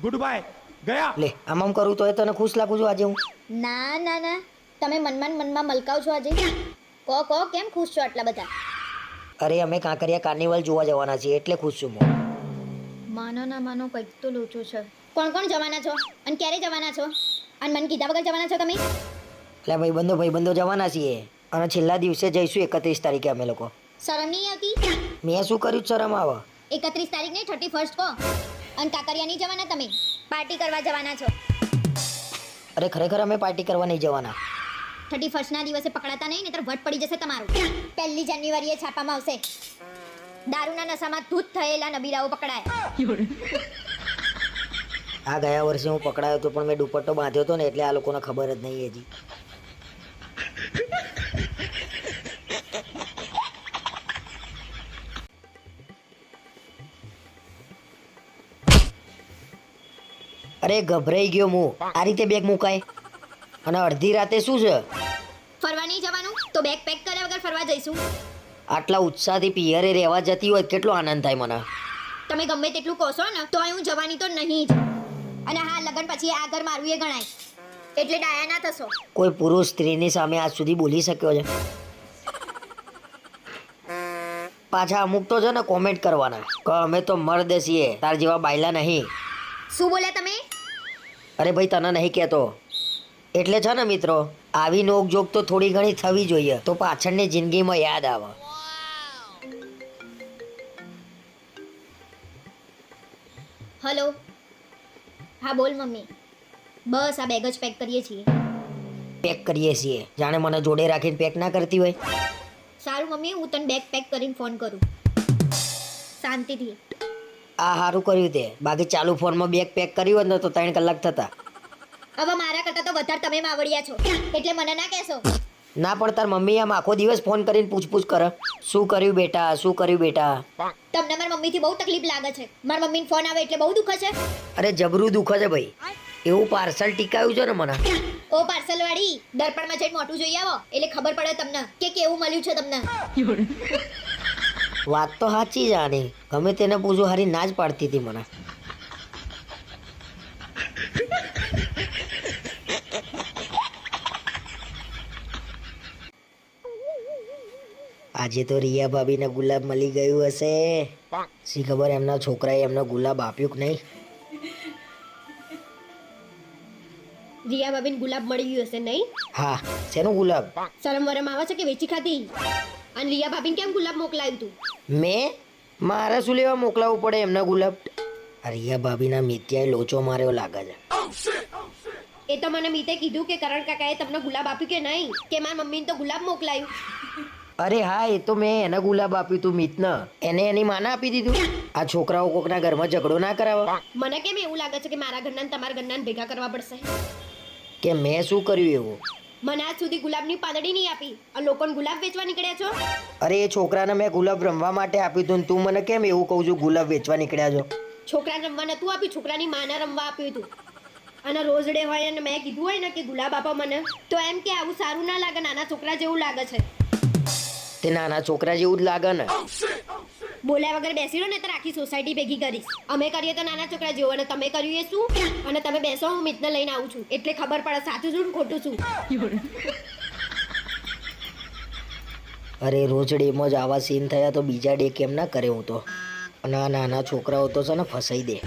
गुड बाय गया લે આમ કરું તો તને ખુશ લાગુ છું આજે હું? ના ના ના, તમે મનમાં મલકાવ છો આજે. કહો કેમ ખુશ છો આટલા બધા? અરે અમે કાંકરિયા કાર્નિવલ જોવા જવાના છીએ એટલે ખુશ છું હું. માનો ના માનો કંઈક તો લોચો છે. કોણ જવાના છો અને ક્યારે જવાના છો? અને મને કીધા વગર જવાના છો તમે? એટલે ભાઈબંધો જવાના છીએ અને છેલ્લા દિવસે જઈશું 31 તારીખે અમે લોકો. શરમ નહીં આવતી? મેં શું કર્યું શરમ આવે? 31 તારીખ નહીં, 31 કહો. અને કાકરિયા નહીં જવાના તમે? પાર્ટી કરવા જવાના છો? અરે ખરેખર અમે પાર્ટી કરવા નહીં જવાના. 31 ના દિવસે પકડાતા નહીં, નહીતર વટ પડી જશે તમારું. 1 જાન્યુઆરીએ છાપામાં આવશે, દારૂના નશામાં ધૂત થયેલા નબીરાઓ પકડાયા. આ ગયા વર્ષે હું પકડાયો હતો પણ મેં દુપટ્ટો બાંધ્યો હતો ને એટલે આ લોકોને ખબર જ નહીં હજી. અરે ગભરાઈ ગયો હું. આ રીતે બેગ મુકાય? અને અડધી રાતે શું છે? ફરવા નહીં જવાનું તો બેગ પેક કર્યા વગર ફરવા જઈશું. આટલા ઉત્સાહથી પિયરે રહેવા જતી હોય કેટલો આનંદ થાય મને. તમે ગમે તેટલું કહશો ને તો હું જવાની તો નહીં જ. અને હા, લગન પછી આ ઘર મારું એ ગણાય એટલે ડાયા ના થશો. કોઈ પુરુષ સ્ત્રીની સામે આજ સુધી બોલી શક્યો છે? પાછા અમુક તો છે ને કોમેન્ટ કરવાના કે અમે તો મર્દ છીએ, તાર જેવા બાયલા નહીં. શું બોલ્યા તમે? અરે ભાઈ તને નહીં કહેતો. એટલે છે ને મિત્રો, આવી નોકઝોક તો થોડી ઘણી થવી જોઈએ તો પાછળની જિંદગીમાં યાદ આવે. હલો, હા બોલ મમ્મી. બસ આ બેગ જ પેક કરીએ છીએ. પેક કરીએ છીએ જાણે મને જોડે રાખીને પેક ના કરતી હોય. સારું મમ્મી, હું તને બેગ પેક કરીને ફોન કરું. શાંતિથી. આ સારું કર્યું તે, બાકી ચાલુ ફોનમાં બેગ પેક કર્યું હોત ને તો 3 કલાક થતા. હવે મારા કરતા તો વધારે તમે માવડિયા છો એટલે મને ના કહેશો. ના પણ તાર મમ્મી આમ આખો દિવસ ફોન કરીને પૂછપૂછ કરે, શું કર્યું બેટા, શું કર્યું બેટા. તમને મારી મમ્મીથી બહુ તકલીફ લાગે છે. મારા મમ્મીને ફોન આવે એટલે બહુ દુખે છે. અરે જબરું દુખે છે ભાઈ. એવું પાર્સલ ટીકાયું છે ને મને. ઓ પાર્સલ વાળી, દર્પણમાં જઈને મોટું જોઈ આવો એટલે ખબર પડે તમને કે કેવું મળ્યું છે તમને. વાત તો સાચી જ આની. ગમે તેને પૂછું હારી ના જ પાડતી હતી મને. આજે તો રિયા ભાભીને ગુલાબ મળી ગયું હશે. શી ખબર એમના છોકરાએ એમને ગુલાબ આપ્યું કે નહીં. રિયા ભાભીને ગુલાબ મળી ગયું હશે નહીં? હા, શેનું ગુલાબ? શરમ વરમ આવે છે કે વેચી ખાધી? અને રિયા ભાભીને કેમ ગુલાબ મોકલાયું તું? મેં? મારે શું લેવા મોકલાવવું પડે એમને ગુલાબ? આ રિયા ભાભીના મિત્યાએ લોચો માર્યો લાગે છે. એ તો મને મીતે કીધું કે કરણ કાકાએ તમને ગુલાબ આપ્યું કે નહીં, કે મારા મમ્મીને તો ગુલાબ મોકલાયું. અરે હા, એ તો મેં એને ગુલાબ આપ્યું તું મિતને. એને એની માને આપી દીધું. આ છોકરાઓ કોકના ઘરમાં ઝઘડો ના કરાવે. મને કેમ એવું લાગે છે કે મારા ઘરના ને તમારા ઘરના ભેગા કરવા પડશે? કે મેં શું કર્યું એવું? મને આજ સુધી ગુલાબની પાંદડી નહીં આપી અને લોકોને ગુલાબ વેચવા નીકળ્યા છો. અરે એ છોકરાને મેં ગુલાબ રમવા માટે આપ્યું હતું ને તું મને કેમ એવું કહું છું ગુલાબ વેચવા નીકળ્યા છો? છોકરાને રમવા નતું આપ્યું, છોકરાની માને રમવા આપ્યું હતું. અને રોજ ડે હોય અને મેં કીધું હોય ને કે ગુલાબ આપો મને, તો એમ કે આવું સારું ના લાગે, નાના છોકરા જેવું લાગે છે. તે નાના છોકરા જેવું જ લાગે ને. બોલ્યા વગર બેસી રહો ને તો આખી સોસાયટી ભેગી કરીશ. અમે કરીએ તો નાના છોકરા જેવું અને તમે કર્યું એ શું? અને તમે બેસો, હું મિતને લઈને આવું છું એટલે ખબર પડે સાચું શું ને ખોટું શું. અરે રોજ ડેમાં જ આવા સીન થયા તો બીજા ડે કેમ ના કરે હું તો. અને આ નાના છોકરાઓ તો છે ને ફસાઈ દે.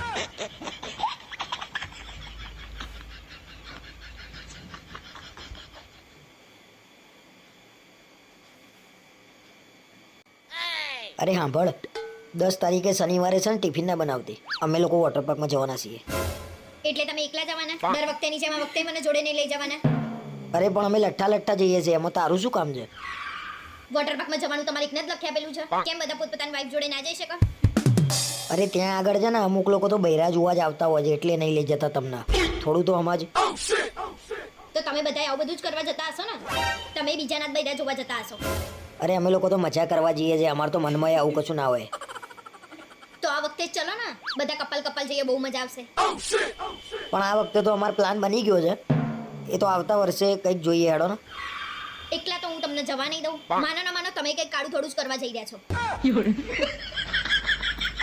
અરે સાંભળ, 10 તારીખે શનિવારે છે ને ટિફિન ના બનાવતી. અમે લોકો વોટર પાર્કમાં જવાના છીએ. એટલે તમે એકલા જવાના? દર વખતેની જેમ આ વખતે મને જોડે નહીં લઈ જવાના? અરે પણ અમે લઠ્ઠા જઈએ છીએ, એમાં તારું શું કામ છે? વોટર પાર્કમાં જવાનું તમારે એકને જ લખી આપેલું છે. કેમ બધા પોતપોતાની વાઈફ જોડે ના જઈ શકો? અરે ત્યાં આગળ છે ને અમુક લોકો તો બૈરા જોવા જ આવતા હોય છે એટલે નહીં લઈ જતા તમને. થોડું તો સમજ. તો તમે બધા આવું બધું જ કરવા જતા હશો ને? તમે બીજાના જ બૈરા જોવા જતા હશો. અરે અમે લોકો તો મજા કરવા જઈએ છીએ, અમારે તો મનમાં આવું કશું ના હોય. તો આ વખતે જ ચલો ને, બધા કપલ જઈએ, બહુ મજા આવશે. પણ આ વખતે તો અમારો પ્લાન બની ગયો છે. એ તો આવતા વર્ષે કંઈક જોઈએ હેડો ને. એકલા તો હું તમને જવા નહીં દઉં. માનો ના માનો તમે કંઈક કાળું થોડું જ કરવા જઈ રહ્યા છો.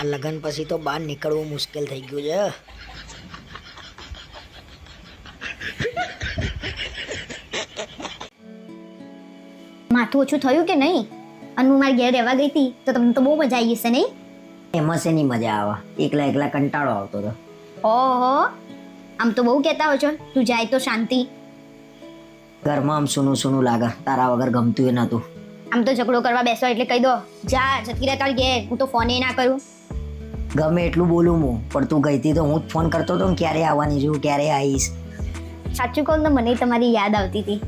આ લગન પછી તો બહાર નીકળવું મુશ્કેલ થઈ ગયું છે. માથું ઓછું થયું કે નહીં? અને હું મારી ઘેર રહેવા ગઈ હતી તો તમને તો બહુ મજા આવી હશે નહીં? એમાં શેની મજા આવે? એકલા કંટાળો આવતો હતો. ઓહો, આમ તો બહુ કહેતા હોય છો તું જાય તો શાંતિ. ઘરમાં આમ સૂનું લાગે, તારા વગર ગમતું એ નતું. આમ તો ઝઘડો કરવા બેસો એટલે કહી દો જા જતી રહે તાર ઘેર, હું તો ફોન ના કરું. ગમે એટલું બોલું હું, પણ તું ગઈ હતી તો હું જ ફોન કરતો હતો ને ક્યારે આવવાની છું, ક્યારે આવીશ. સાચું કહું તો મને તમારી યાદ આવતી હતી.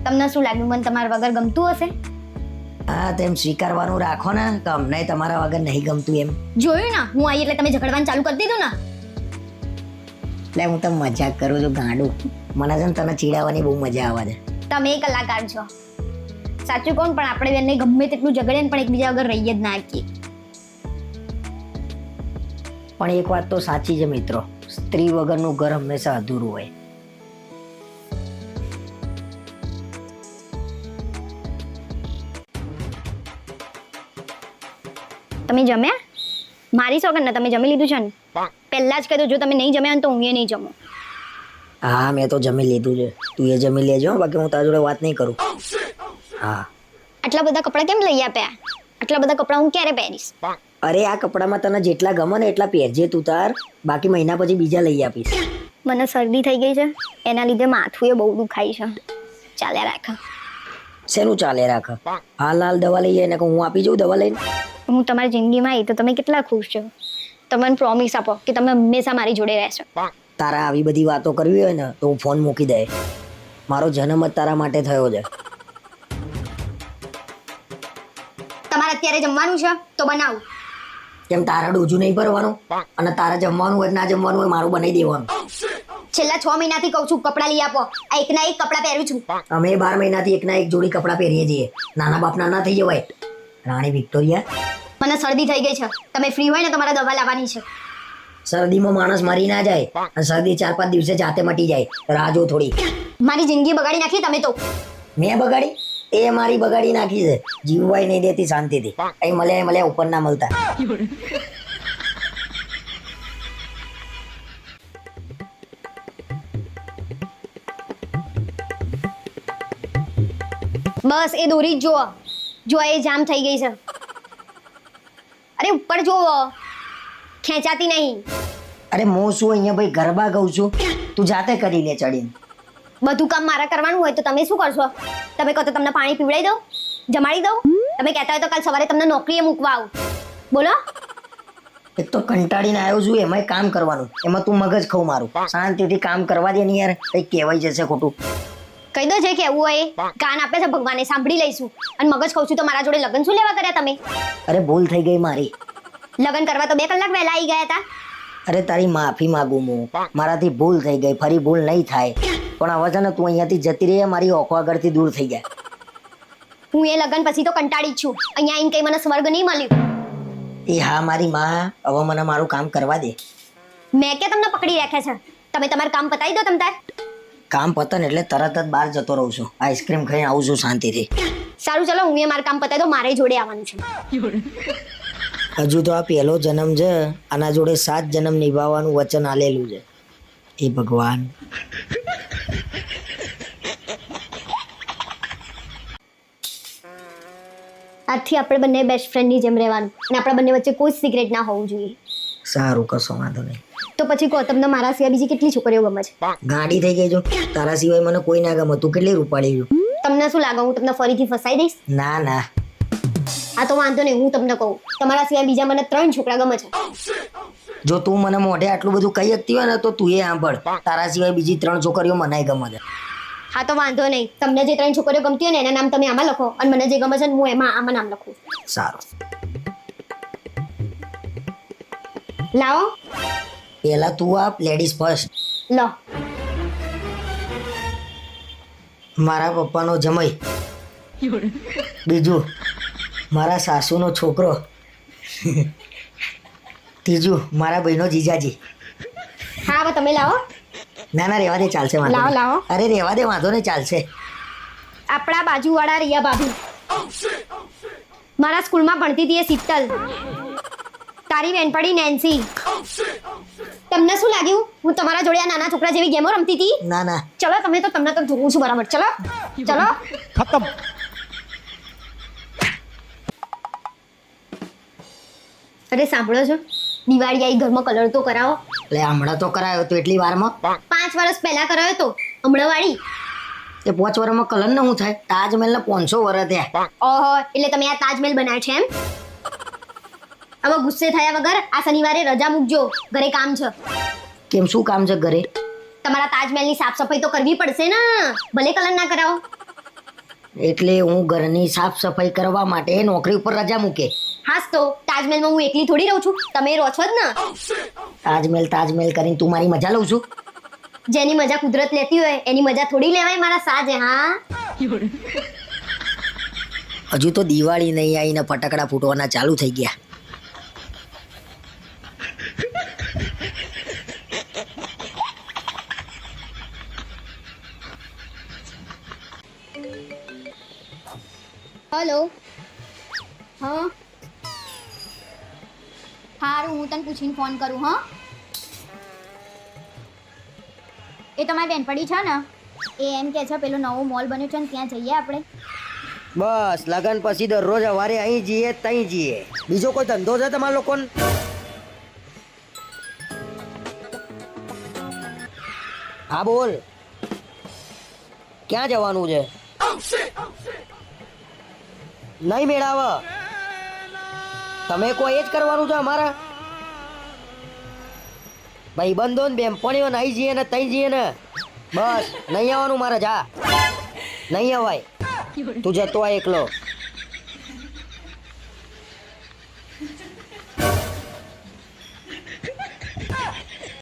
તમને શું લાગ્યું મને તમારા વગર ગમતું હશે? હા, તેમ સ્વીકારવાનું રાખો ને કે અમને તમારા વગર નહીં ગમતું એમ. જોયું ને, હું આવી એટલે તમે ઝઘડવાનું ચાલુ કરી દીધું ને. એટલે હું તો મજાક કરું છું ગાંડું. મને છે ને તને ચીડાવવાની બહુ મજા આવે છે. તમે કલાકાર છો. સાચું કોણ પણ આપણે બંને ગમે તેટલું ઝઘડે ને પણ એકબીજા વગર રહી જ ના શકીએ. પણ એક વાત તો સાચી છે મિત્રો, સ્ત્રી વગરનું ઘર હંમેશા અધૂરું હોય. તમે જમ્યા? મારી સોગન ને તમે જમી લીધું છે ને? પહેલા જ કહ્યું જો તમે નહીં જમ્યા ને તો હું એ નહીં જમું. હા મેં તો જમી લીધું છે, તું એ જમી લેજો હો, બાકી હું તારા જોડે વાત નહીં કરું. હા. આટલા બધા કપડાં કેમ લઈ આપ્યા? આટલા બધા કપડાં હું ક્યારે પહેરીશ? અરે આ કપડામાં તને જેટલા ગમે ને એટલા પહેરજે તું તાર, બાકી મહિના પછી બીજા લઈ આપીશ. મને શરદી થઈ ગઈ છે, એના લીધે માથું એ બહુ દુખાય છે. ચાલ્યા રાખા. શેનું ચાલે રાખ? હાલ દવા લઈ જાય ને કે હું આપી જાઉં દવા લઈને? હું તમારી જિંદગીમાં આવી તો તમે કેટલા ખુશ છો? તમે મને પ્રોમિસ આપો કે તમે હંમેશા મારી જોડે રહેશો. તારા આવી બધી વાતો કરવી હોય ને તો હું ફોન મૂકી દે. મારો જન્મ જ તારા માટે થયો છે. તમારે અત્યારે જમવાનું છે તો બનાવું. કેમ તારા ડોજું નહીં ભરવાનું? અને તારા જમવાનું હોય ના જમવાનું હોય મારું બનાવી દેવાનું. છેલ્લા 6 મહિનાથી કહું છું કપડાં લઈ આપો. આ એકના એક કપડાં પહેરું છું. અમે 12 મહિનાથી એકના એક જોડી કપડાં પહેરીએ છીએ. નાના બાપના ના થઈ જવાય. રાણી વિક્ટોરિયા, મને શરદી થઈ ગઈ છે. તમે ફ્રી હોય ને તમારે દવા લાવવાની છે. શરદીમાં માણસ મરી ના જાય, અને શરદી 4-5 દિવસે જાતે મટી જાય. રાહ જો થોડી. મારી જિંદગી બગાડી નાખી તમે તો. મેં બગાડી? એ મારી બગાડી નાખી છે. જીવવાય નહીં દેતી શાંતિથી. અહીં મળ્યા ઉપર ના મળતા. બસ એ દોરી જ જુઓ. જો એ જામ થઈ ગઈ છે. અરે ઉપર જુઓ, ખેંચાતી નહીં. અરે હું શું અહીંયા ભાઈ ગરબા ગાઉં છું, તું જાતે કરી લે ચડીને. બધું કામ મારા કરવાનું હોય તો તમે શું કરશો? તમે કહો તો તમને પાણી પીવડાવી દઉં, જમાડી દઉં? તમે કહેતા હોય તો કાલ સવારે તમને નોકરીએ મૂકવા આવું. બોલો. એક તો કંટાળીને આવ્યો છું, એમાંય કામ કરવાનું, એમાં તું મગજ ખાવ મારું. શાંતિથી કામ કરવા દે ને યાર, કઈ કહેવાય જશે ખોટું. કહી દો જે કહેવું હોય. કાન આપે છે ભગવાને, સાંભળી લઈશું. અને મગજ ખાઉં છું તો મારા જોડે લગ્ન શું લેવા કર્યા તમે? અરે ભૂલ થઈ ગઈ મારી. લગ્ન કરવા તો 2 કલાક વહેલા આવી ગયા હતા. અરે તારી માફી માંગુ હું, મારાથી ભૂલ થઈ ગઈ, ફરી ભૂલ નહીં થાય. પણ હવે છે ને તું અહીંયાથી જતી રહી, મારી ઓખો આગળથી દૂર થઈ જાય. હું એ લગ્ન પછી તો કંટાળી જ છું. અહીંયા આવીને કઈ મને સ્વર્ગ નહીં મળ્યું. એ હા મારી માં, હવે મને મારું કામ કરવા દે. મેં કે તમને પકડી રાખ્યા છે? તમે તમારું કામ પતાવી દો તમ તાર. કામ પતન એટલે તરત જ બહાર જતો રહું છું, આઈસ્ક્રીમ ખાઈને આવું છું શાંતિથી. સારું ચલો, હું એ મારું કામ પતાવી દો, મારે જોડે આવવાનું છે. હજુ તો આ પહેલો જન્મ છે, આના જોડે 7 જન્મ નિભાવવાનું વચન આલેલું છે. એ ભગવાન. આજથી આપણે બંને બેસ્ટ ફ્રેન્ડની જેમ રહેવાનું, અને આપણા બંને વચ્ચે કોઈ સિક્રેટ ના હોવું જોઈએ. સારું, કશો વાંધો નહીં. તો પછી કહો, તમને મારા સિવાય બીજી કેટલી છોકરીઓ ગમે છે? ગાડી થઈ ગઈ જો, તારા સિવાય મને કોઈ ના ગમે. તું કેટલી રૂપાળી છું. તમને શું લાગે હું તમને ફરીથી ફસાઈ દઈશ? ના ના. આ તો વાંધો નહીં, હું તમને કહું, તમારા સિવાય બીજા મને 3 છોકરા ગમે છે. જો તું મને મોઢે આટલું બધું કહી શકતી હોય ને તો તું એ સાંભળ, તારા સિવાય બીજી 3 છોકરીઓ મને ગમે છે. હા તો વાંધો નહીં, તમને જે 3 છોકરીઓ ગમતી હોય ને એના નામ તમે આમાં લખો, અને મને જે ગમે છે ને હું એમાં આમાં નામ લખું. સારું. લાવો. પહેલા તું આપ, લેડીઝ ફર્સ્ટ. લો. મારા પપ્પાનો જમાઈ. બીજું મારા સાસુનો છોકરો. ત્રીજું મારા ભાઈનો જીજાજી. હા હવે તમે લાવો. ના ના રહેવા દે, ચાલશે. વાંધો લાવો, નહીં. લાવો. અરે રહેવા દે, વાંધો નહીં, ચાલશે. આપણા બાજુવાળા રિયા ભાભી. મારા સ્કૂલમાં ભણતી હતી એ શીતલ. તારી બેનપણી નેન્સી. તમને શું લાગ્યું હું તમારા જોડે આ નાના છોકરા જેવી ગેમો રમતી હતી? ના ના. ચલો તમને તો જોઉં છું બરાબર. ચલો ચલો. खत्म. અરે સાંભળો છો, દિવાળી આવી, ઘરમાં કલર તો કરાવો. એટલે હમણાં તો કરાયો તો એટલી વારમાં? 5 વર્ષ પહેલા કરાયો તો, હમણાં વાળી. એ 5 વર્ષમાં કલર ને શું થાય? તાજમહેલ ને 500 વર્ષ થયા. ઓહો, એટલે તમે આ તાજમહેલ બનાવ્યો છે એમ? હવે ગુસ્સે થયા વગર આ શનિવારે રજા મૂકજો, ઘરે કામ છે. કેમ, શું કામ છે ઘરે? તમારા તાજમહેલની સાફ સફાઈ તો કરવી પડશે ને, ભલે કલર ના કરાવો. એટલે હું ઘરની સાફ સફાઈ કરવા માટે નોકરી ઉપર રજા મૂકે? હાસ તો તાજમહેલમાં હું એકલી થોડી રહું છું, તમે રહો છો જ ને. તાજમહેલ કરીને તું મારી મજા લઉં છું? જેની મજા કુદરત લેતી હોય એની મજા થોડી લેવાય મારા સાજે. હા હજુ તો દિવાળી નહીં આવીને ફટાકડા ફૂટવાના ચાલુ થઈ ગયા. હેલો. હા હારું, હું તને પૂછીને ફોન કરું. હા એ તમારી બેનપડી છે ને, એ એમ કે છે પેલો નવો મોલ બન્યો છે ને ત્યાં જઈએ આપણે. બસ લગન પછી દરરોજ સવારે અહીં જઈએ ત્યાં જઈએ. બીજો કોઈ ધંધો છે તમારા લોકોને? હા બોલ, ક્યાં જવાનું છે? નહીં મેળાવ, તમે કોઈ એ જ કરવાનું છે અમારા ભાઈબંધો ને બેનપણીઓ નહીં જઈએ ને તઈ જઈએ ને. બસ નહીં આવવાનું મારે. જા, નહીં અવાય, તું જતો આ એકલો.